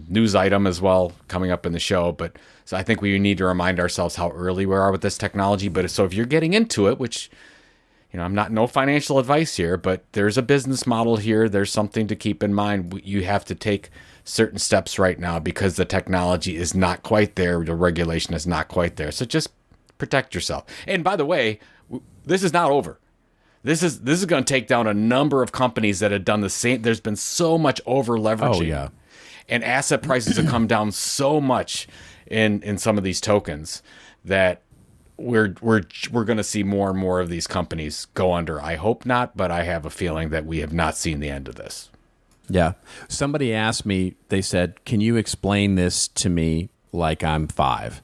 news item as well coming up in the show. But so I think we need to remind ourselves how early we are with this technology. But so if you're getting into it, which, I'm not, no financial advice here, but there's a business model here. There's something to keep in mind. You have to take certain steps right now because the technology is not quite there. The regulation is not quite there. So just protect yourself. And by the way, this is not over. This is going to take down a number of companies that have done the same. There's been so much over leveraging. Oh, yeah. And asset prices have come down so much in some of these tokens that we're going to see more and more of these companies go under. I hope not, but I have a feeling that we have not seen the end of this. Yeah. Somebody asked me, they said, can you explain this to me like I'm 5?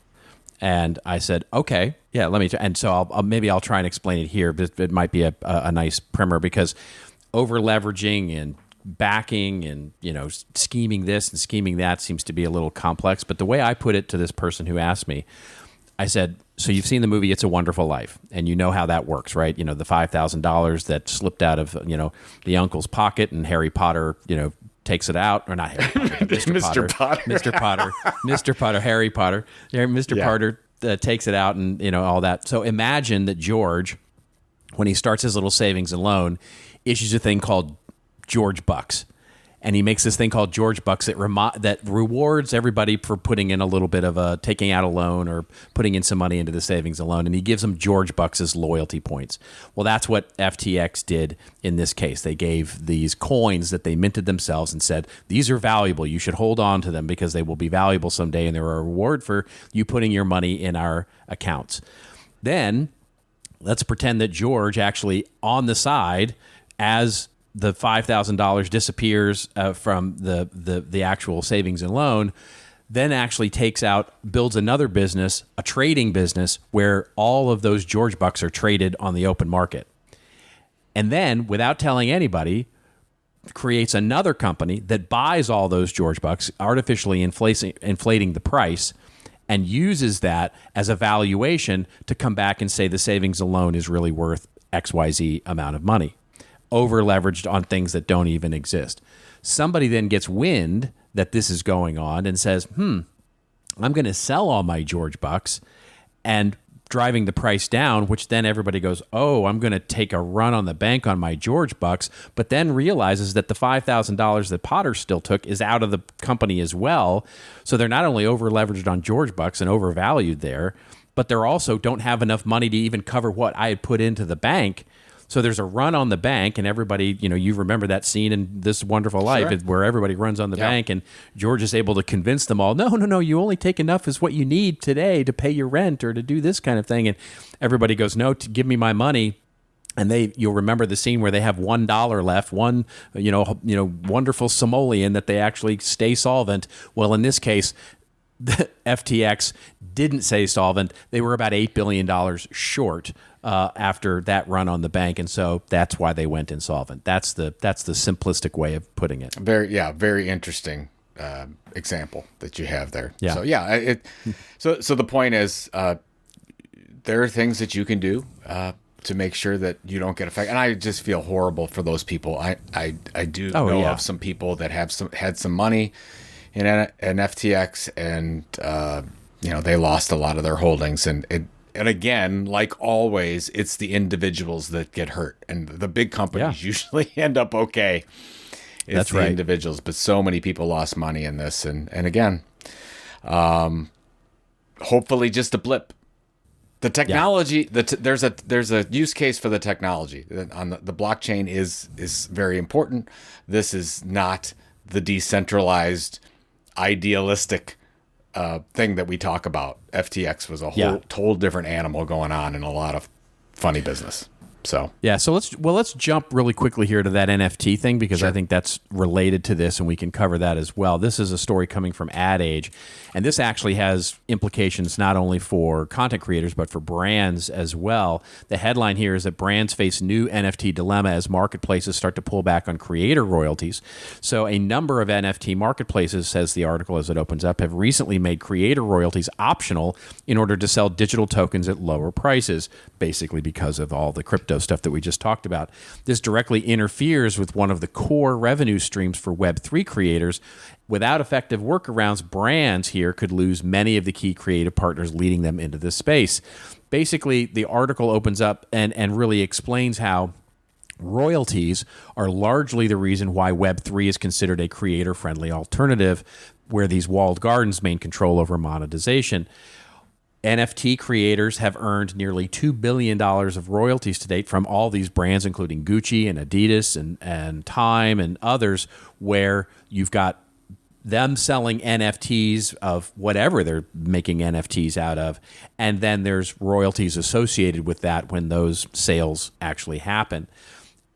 And I said, okay, yeah, let me. And so I'll try and explain it here, but it might be a nice primer, because over leveraging and backing and scheming this and scheming that seems to be a little complex. But the way I put it to this person who asked me, I said, so you've seen the movie It's a Wonderful Life, and you know how that works, right? The $5,000 that slipped out of the uncle's pocket, and Harry Potter takes it out, or not Harry Potter, Mr. Potter, Harry Potter, Mr. Potter takes it out, and all that. So imagine that George, when he starts his little savings and loan, issues a thing called George Bucks, and he makes this thing called George Bucks that rewards everybody for putting in a little bit of taking out a loan or putting in some money into the savings and loan, and he gives them George Bucks as loyalty points. Well, that's what FTX did in this case. They gave these coins that they minted themselves and said, these are valuable, you should hold on to them because they will be valuable someday, and they're a reward for you putting your money in our accounts. Then let's pretend that George actually, on the side, as the $5,000 disappears from the actual savings and loan, then actually builds another business, a trading business, where all of those George Bucks are traded on the open market. And then, without telling anybody, creates another company that buys all those George Bucks, artificially inflating the price, and uses that as a valuation to come back and say the savings and loan is really worth XYZ amount of money. Over leveraged on things that don't even exist. Somebody then gets wind that this is going on and says, I'm going to sell all my George Bucks, and driving the price down, which then everybody goes, oh, I'm going to take a run on the bank on my George Bucks, but then realizes that the $5,000 that Potter still took is out of the company as well. So they're not only over leveraged on George Bucks and overvalued there, but they're also don't have enough money to even cover what I had put into the bank. So there's a run on the bank, and everybody, you remember that scene in This Wonderful Life where everybody runs on the bank, and George is able to convince them all, no, you only take enough as what you need today to pay your rent or to do this kind of thing. And everybody goes, no, give me my money. And you'll remember the scene where they have $1 left, one, wonderful simoleon that they actually stay solvent. Well, in this case, the FTX didn't stay solvent. They were about $8 billion short after that run on the bank, and so that's why they went insolvent. That's the simplistic way of putting it. Very interesting example that you have there. Yeah. So so the point is, there are things that you can do to make sure that you don't get affected. And I just feel horrible for those people. I do know of some people that had some money in FTX, and they lost a lot of their holdings. And again, like always, it's the individuals that get hurt, and the big companies usually end up okay. It's the individuals, but so many people lost money in this, and again, hopefully just a blip. The technology, there's a use case for the technology on the blockchain is very important. This is not the decentralized, idealistic thing that we talk about. FTX was a whole different animal going on in a lot of funny business. So let's jump really quickly here to that NFT thing, because I think that's related to this, and we can cover that as well. This is a story coming from Ad Age, and this actually has implications not only for content creators but for brands as well. The headline here is that brands face new NFT dilemma as marketplaces start to pull back on creator royalties. So a number of NFT marketplaces, says the article as it opens up, have recently made creator royalties optional in order to sell digital tokens at lower prices, basically because of all the crypto stuff that we just talked about. This directly interferes with one of the core revenue streams for Web3 creators. Without effective workarounds, brands here could lose many of the key creative partners leading them into this space. Basically, the article opens up and really explains how royalties are largely the reason why Web3 is considered a creator-friendly alternative, where these walled gardens maintain control over monetization. NFT creators have earned nearly $2 billion of royalties to date from all these brands, including Gucci and Adidas and Time and others, where you've got them selling NFTs of whatever they're making NFTs out of, and then there's royalties associated with that when those sales actually happen.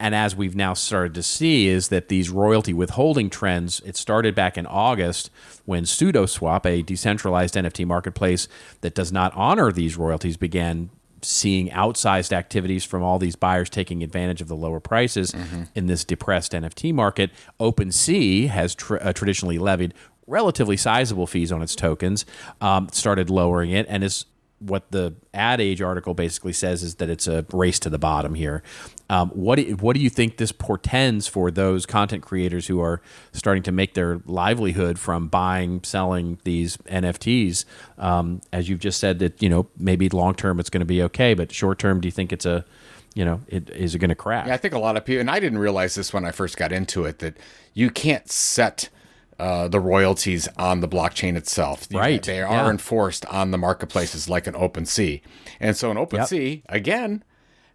And as we've now started to see, is that these royalty withholding trends, it started back in August when SudoSwap, a decentralized NFT marketplace that does not honor these royalties, began seeing outsized activities from all these buyers taking advantage of the lower prices in this depressed NFT market. OpenSea has traditionally levied relatively sizable fees on its tokens, started lowering it, and is what the Ad Age article basically says is that it's a race to the bottom here. What do you think this portends for those content creators who are starting to make their livelihood from buying, selling these NFTs? As you've just said that, maybe long term it's going to be okay, but short term, do you think it's is it going to crash? Yeah, I think a lot of people, and I didn't realize this when I first got into it, that you can't set the royalties on the blockchain itself. Right. They are enforced on the marketplaces like an OpenSea. And so an OpenSea, again,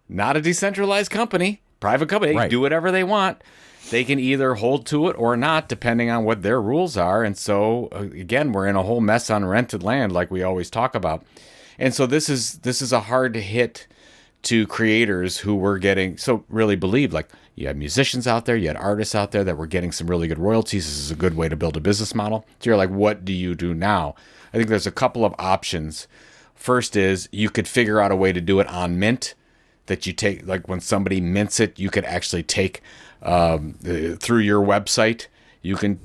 not a decentralized company, private company, they can do whatever they want. They can either hold to it or not, depending on what their rules are. And so, again, we're in a whole mess on rented land like we always talk about. And so this is a hard hit to creators who were getting, so really believe, like, you had musicians out there, you had artists out there that were getting some really good royalties. This is a good way to build a business model. So you're like, what do you do now? I think there's a couple of options. First is you could figure out a way to do it on mint, that you take, like when somebody mints it, you could actually take through your website. You can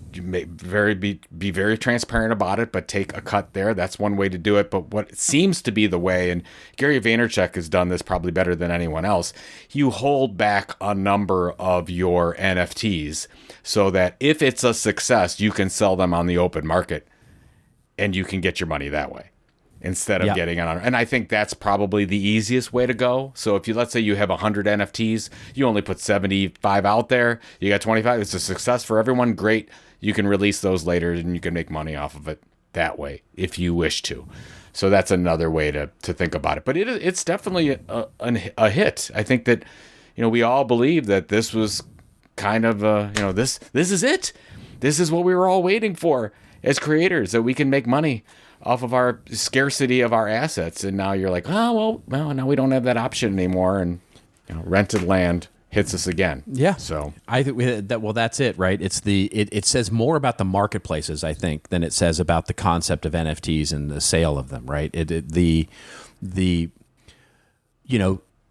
be very transparent about it, but take a cut there. That's one way to do it. But what seems to be the way, and Gary Vaynerchuk has done this probably better than anyone else, you hold back a number of your NFTs so that if it's a success, you can sell them on the open market and you can get your money that way instead of getting it on. And I think that's probably the easiest way to go. So if let's say you have 100 NFTs, you only put 75 out there, you got 25, it's a success for everyone, great. You can release those later and you can make money off of it. that way if you wish to. So that's another way to think about it. But it's definitely a hit. I think that, we all believe that this was kind of, this is it. This is what we were all waiting for as creators, that we can make money off of our scarcity of our assets. And now you're like, oh, well, now we don't have that option anymore. And, rented land hits us again. Yeah. So I think that's it, right? It's it says more about the marketplaces, I think, than it says about the concept of NFTs and the sale of them, right?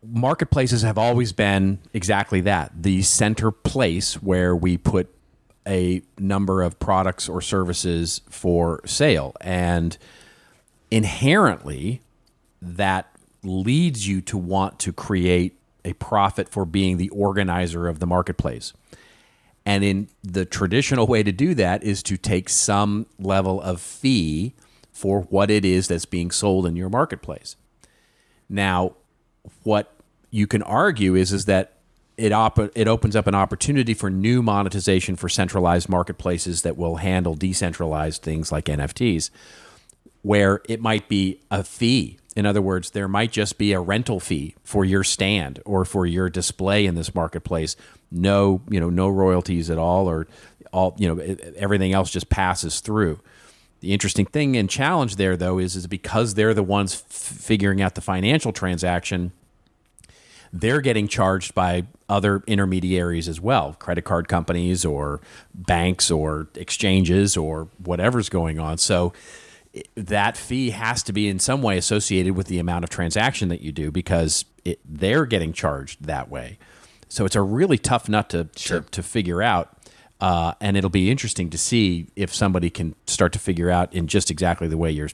Marketplaces have always been exactly that, the center place where we put a number of products or services for sale. And inherently, that leads you to want to create a profit for being the organizer of the marketplace. And in the traditional way to do that is to take some level of fee for what it is that's being sold in your marketplace. Now, what you can argue is that it opens up an opportunity for new monetization for centralized marketplaces that will handle decentralized things like NFTs, where it might be a fee. In other words, there might just be a rental fee for your stand or for your display in this marketplace. No royalties at all, or everything else just passes through. The interesting thing and challenge there, though, is because they're the ones figuring out the financial transaction, they're getting charged by other intermediaries as well, credit card companies or banks or exchanges or whatever's going on. So that fee has to be in some way associated with the amount of transaction that you do, because they're getting charged that way. So it's a really tough nut to figure out. And it'll be interesting to see if somebody can start to figure out in just exactly the way you're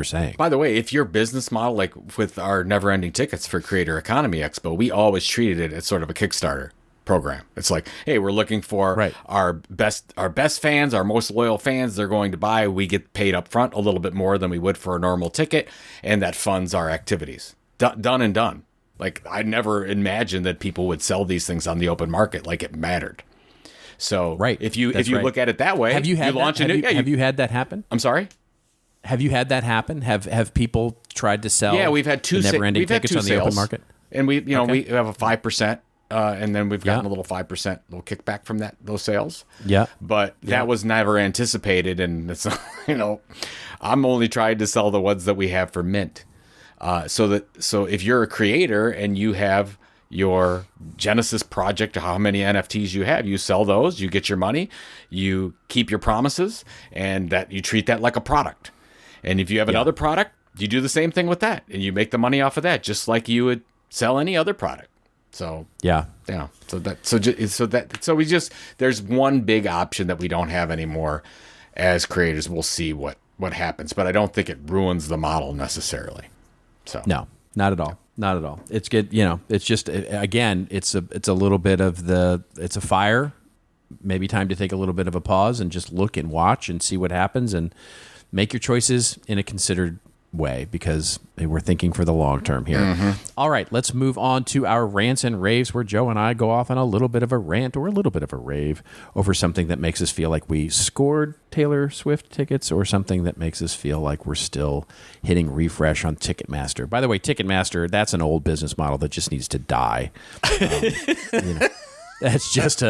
saying. By the way, if your business model, like with our never-ending tickets for Creator Economy Expo, we always treated it as sort of a Kickstarter program. It's like, hey, we're looking for our best fans, our most loyal fans. They're going to buy. We get paid up front a little bit more than we would for a normal ticket, and that funds our activities. Done and done. Like, I never imagined that people would sell these things on the open market like it mattered. So if you look at it that way, have you had that happen? I'm sorry? Have you had that happen? Have people tried to sell? Yeah, we've had two never-ending tickets on the open market, and we have a 5%, and then we've gotten a little 5% little kickback from those sales. Yeah, but that was never anticipated, and it's I'm only trying to sell the ones that we have for mint. So if you're a creator and you have your Genesis project, how many NFTs you have, you sell those, you get your money, you keep your promises, and that you treat that like a product. And if you have another product, you do the same thing with that, and you make the money off of that, just like you would sell any other product. So there's one big option that we don't have anymore as creators. We'll see what happens, but I don't think it ruins the model necessarily. So no, not at all. Not at all. It's good. It's just, again, it's a little bit of it's a fire, maybe time to take a little bit of a pause and just look and watch and see what happens and make your choices in a considered way, because we're thinking for the long term here. Mm-hmm. All right, let's move on to our rants and raves, where Joe and I go off on a little bit of a rant or a little bit of a rave over something that makes us feel like we scored Taylor Swift tickets, or something that makes us feel like we're still hitting refresh on Ticketmaster. By the way, Ticketmaster, that's an old business model that just needs to die. That's just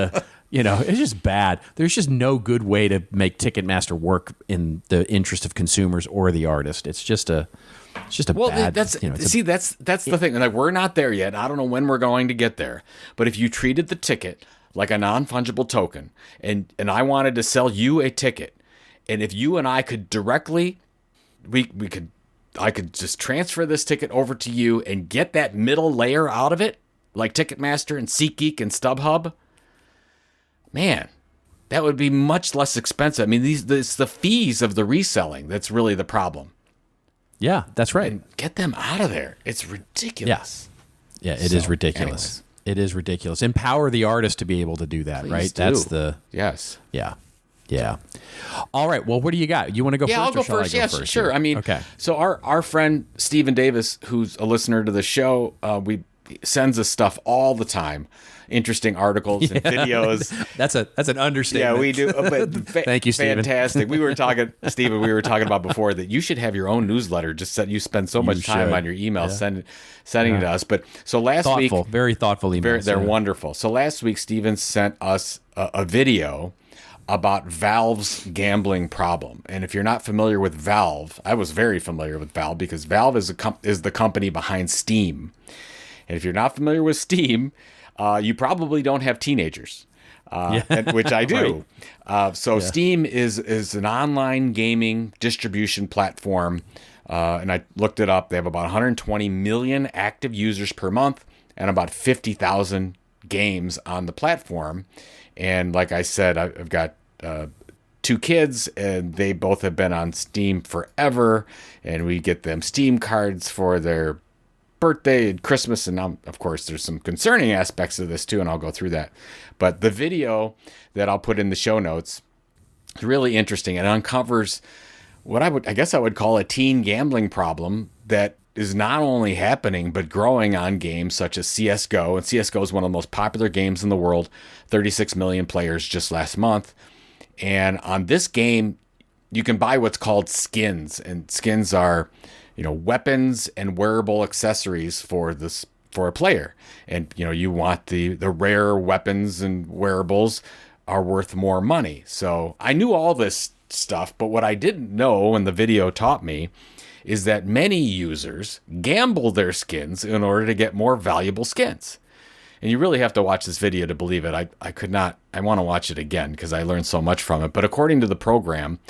it's just bad. There's just no good way to make Ticketmaster work in the interest of consumers or the artist. It's just a bad. That's the thing. Like, we're not there yet. I don't know when we're going to get there. But if you treated the ticket like a non-fungible token, and I wanted to sell you a ticket, and if you and I could directly, I could just transfer this ticket over to you and get that middle layer out of it, like Ticketmaster and SeatGeek and StubHub. Man, that would be much less expensive. I mean, it's the fees of the reselling that's really the problem. Yeah, that's right. And get them out of there. It's ridiculous. Yeah, it is ridiculous. Anyways. It is ridiculous. Empower the artist to be able to do that, right? Please do. Yes. Yeah. All right. Well, what do you got? You want to go first? Yeah, I'll go first. Yeah, sure. I mean, okay. So our friend Stephen Davis, who's a listener to the show, sends us stuff all the time, interesting articles and videos. That's an understatement. Yeah, we do. But Thank you, Stephen. Fantastic. We were talking, Stephen. We were talking about before that you should have your own newsletter. Just that you spend so much time on your email sending it to us. But so last week, very thoughtful emails. They're wonderful. So last week, Stephen sent us a video about Valve's gambling problem. And if you're not familiar with Valve, I was very familiar with Valve because Valve is the company behind Steam. And if you're not familiar with Steam, you probably don't have teenagers, which I do. Right. Steam is an online gaming distribution platform. And I looked it up. They have about 120 million active users per month and about 50,000 games on the platform. And like I said, I've got 2 kids, and they both have been on Steam forever. And we get them Steam cards for their birthday and Christmas. And now, of course, there's some concerning aspects of this too, and I'll go through that. But the video that I'll put in the show notes is really interesting. It uncovers what I would call a teen gambling problem that is not only happening, but growing on games such as CSGO. And CSGO is one of the most popular games in the world, 36 million players just last month. And on this game, you can buy what's called skins. And skins are, weapons and wearable accessories for a player. And, you want the rare weapons and wearables are worth more money. So I knew all this stuff, but what I didn't know, and the video taught me, is that many users gamble their skins in order to get more valuable skins. And you really have to watch this video to believe it. I want to watch it again because I learned so much from it. But according to the program,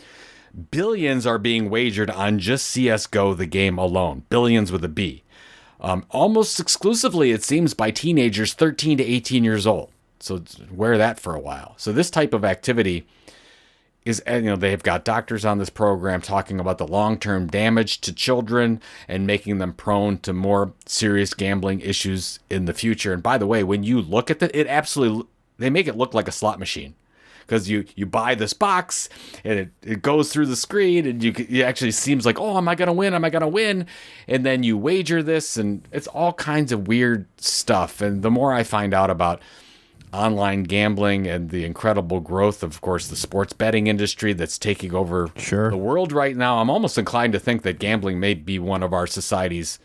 billions are being wagered on just CSGO, the game alone. Billions with a B. Almost exclusively, it seems, by teenagers 13 to 18 years old. So wear that for a while. So this type of activity is, they've got doctors on this program talking about the long-term damage to children and making them prone to more serious gambling issues in the future. And by the way, when you look at they make it look like a slot machine, because you buy this box and it goes through the screen and it actually seems like, oh, am I going to win? Am I going to win? And then you wager this, and it's all kinds of weird stuff. And the more I find out about online gambling and the incredible growth of course, the sports betting industry that's taking over the world right now, I'm almost inclined to think that gambling may be one of our society's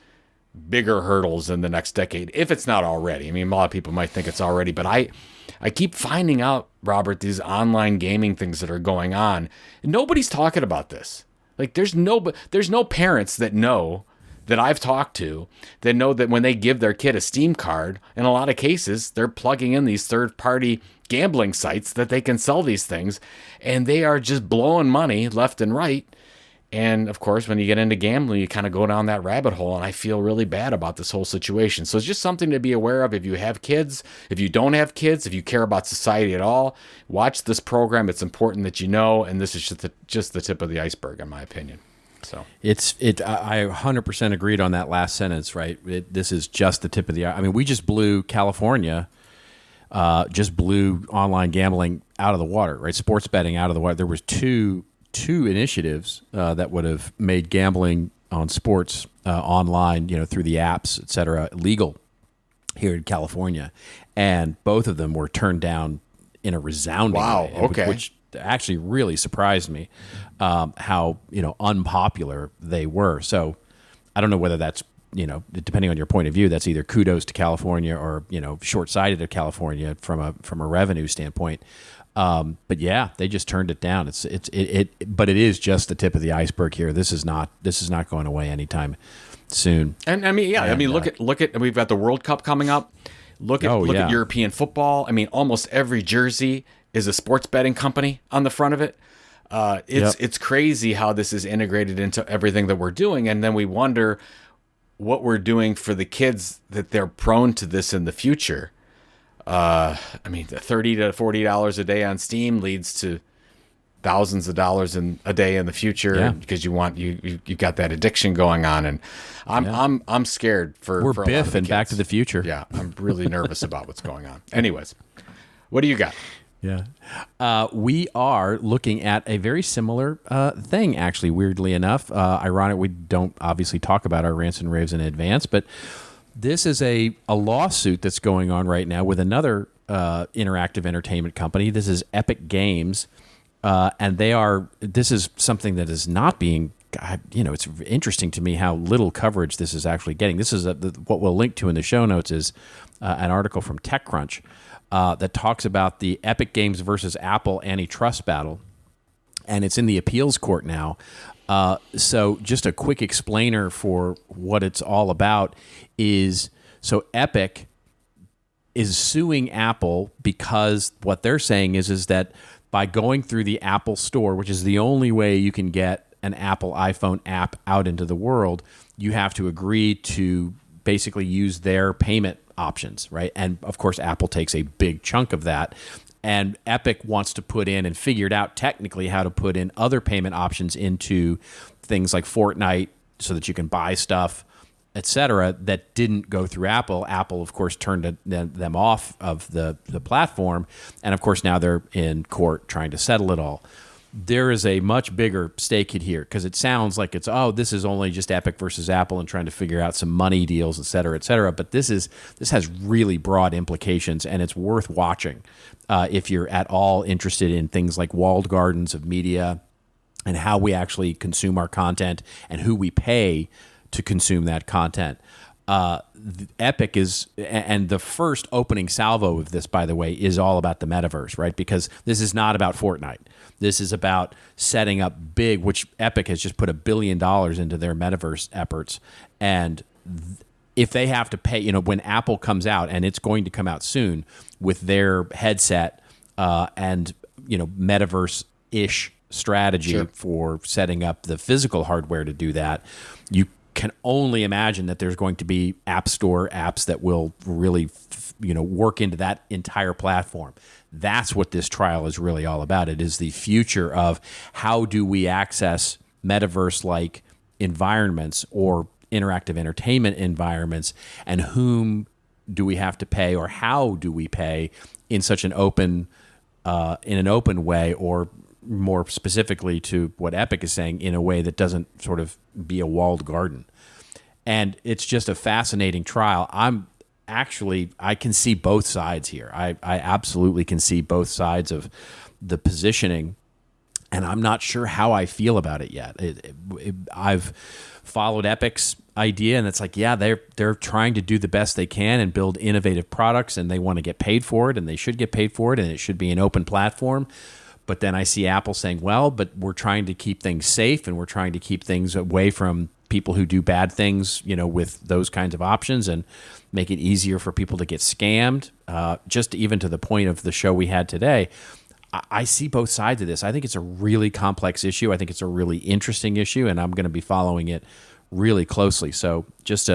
bigger hurdles in the next decade, if it's not already. I mean, a lot of people might think it's already, but I keep finding out, Robert, these online gaming things that are going on. And nobody's talking about this. Like, there's no parents that I've talked to that know that when they give their kid a Steam card, in a lot of cases, they're plugging in these third-party gambling sites that they can sell these things, and they are just blowing money left and right. And, of course, when you get into gambling, you kind of go down that rabbit hole, and I feel really bad about this whole situation. So it's just something to be aware of if you have kids, if you don't have kids, if you care about society at all. Watch this program. It's important that you know, and this is just the tip of the iceberg, in my opinion. So I 100% agreed on that last sentence, right? This is just the tip of the. I mean, we just blew California, just blew online gambling out of the water, right? Sports betting out of the water. There was two initiatives that would have made gambling on sports online, through the apps, et cetera, legal here in California, and both of them were turned down in a resounding way. Okay. Which actually really surprised me how unpopular they were. So I don't know whether that's depending on your point of view, that's either kudos to California or short-sighted to California from a revenue standpoint. But yeah, they just turned it down. But it is just the tip of the iceberg here. This is not going away anytime soon. And I mean, look at we've got the World Cup coming up. Look at European football. I mean, almost every jersey is a sports betting company on the front of it. It's crazy how this is integrated into everything that we're doing. And then we wonder what we're doing for the kids that they're prone to this in the future. I mean, $30 to $40 a day on Steam leads to thousands of dollars in a day in the future because you've got that addiction going on. And I'm scared for Biff and Back to the Future. Yeah. I'm really nervous about what's going on. Anyways, what do you got? Yeah. We are looking at a very similar thing, actually, weirdly enough. Ironic, we don't obviously talk about our rants and raves in advance, but This is a lawsuit that's going on right now with another interactive entertainment company. This is Epic Games, and this is something that is not being, it's interesting to me how little coverage this is actually getting. This is what we'll link to in the show notes is an article from TechCrunch that talks about the Epic Games versus Apple antitrust battle, and it's in the appeals court now. So just a quick explainer for what it's all about is, so Epic is suing Apple because what they're saying is that by going through the Apple Store, which is the only way you can get an Apple iPhone app out into the world, you have to agree to basically use their payment options, right? And of course, Apple takes a big chunk of that. And Epic wants to put in and figured out technically how to put in other payment options into things like Fortnite so that you can buy stuff, et cetera, that didn't go through Apple. Apple, of course, turned them off of the platform. And of course, now they're in court trying to settle it all. There is a much bigger stake here because it sounds like this is only just Epic versus Apple and trying to figure out some money deals, et cetera, et cetera. But this has really broad implications, and it's worth watching if you're at all interested in things like walled gardens of media and how we actually consume our content and who we pay to consume that content. Epic is, and the first opening salvo of this, by the way, is all about the metaverse, right? Because this is not about Fortnite. This is about setting up big, which Epic has just put $1 billion into their metaverse efforts. And if they have to pay, when Apple comes out, and it's going to come out soon with their headset and, metaverse-ish strategy for setting up the physical hardware to do that, you can only imagine that there's going to be App Store apps that will really, work into that entire platform. That's what this trial is really all about. It is the future of how do we access metaverse-like environments or interactive entertainment environments, and whom do we have to pay, or how do we pay in such an open way, or more specifically to what Epic is saying, in a way that doesn't sort of be a walled garden. And it's just a fascinating trial. I can see both sides here. I absolutely can see both sides of the positioning, and I'm not sure how I feel about it yet. I've followed Epic's idea, and it's like, yeah, they're trying to do the best they can and build innovative products, and they want to get paid for it, and they should get paid for it, and it should be an open platform. But then I see Apple saying, well, but we're trying to keep things safe, and we're trying to keep things away from people who do bad things, with those kinds of options, and make it easier for people to get scammed. Just even to the point of the show we had today, I see both sides of this. I think it's a really complex issue. I think it's a really interesting issue, and I'm going to be following it really closely. So just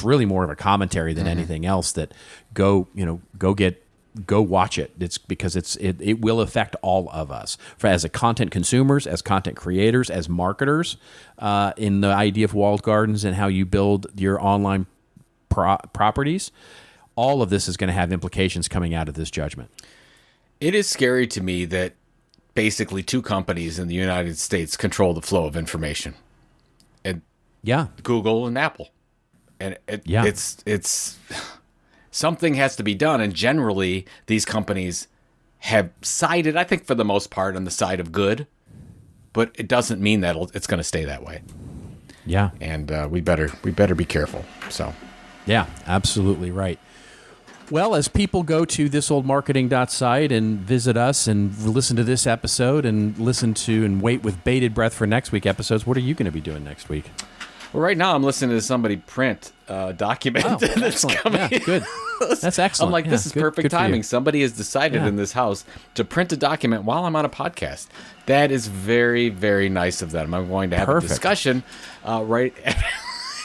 really more of a commentary than anything else. That go watch it. It's because it will affect all of us, as a content consumers, as content creators, as marketers, in the idea of walled gardens and how you build your online properties. All of this is going to have implications coming out of this judgment. It is scary to me that basically two companies in the United States control the flow of information, and Google and Apple, and it's something has to be done. And generally, these companies have sided, I think, for the most part, on the side of good, but it doesn't mean that it's going to stay that way. Yeah, and we better be careful. So, yeah, absolutely right. Well, as people go to thisoldmarketing.site and visit us and listen to this episode and listen to and wait with bated breath for next week episodes, what are you going to be doing next week? Well, right now I'm listening to somebody print a document that's coming. Yeah, good. That's excellent. I'm like, this is perfect timing. Somebody has decided in this house to print a document while I'm on a podcast. That is very, very nice of them. I'm going to have a discussion right.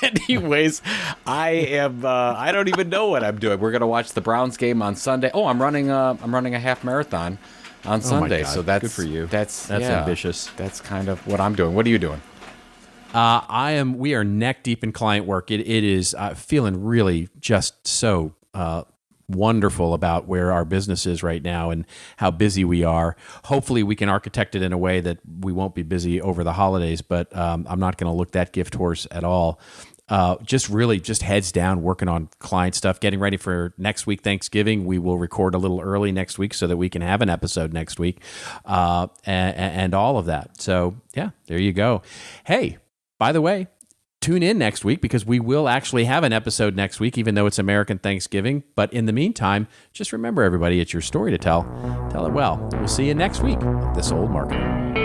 Anyways, I don't even know what I'm doing. We're going to watch the Browns game on Sunday. Oh, I'm running a half marathon on Sunday. So that's good for you. That's ambitious. That's kind of what I'm doing. What are you doing? We are neck deep in client work. It is feeling really just so wonderful about where our business is right now and how busy we are. Hopefully we can architect it in a way that we won't be busy over the holidays, but I'm not going to look that gift horse at all. just really just heads down working on client stuff, getting ready for next week, Thanksgiving. We will record a little early next week so that we can have an episode next week, and all of that. So yeah, there you go. Hey, by the way, tune in next week because we will actually have an episode next week, even though it's American Thanksgiving. But in the meantime, just remember, everybody, it's your story to tell. Tell it well. We'll see you next week on This Old Marketing.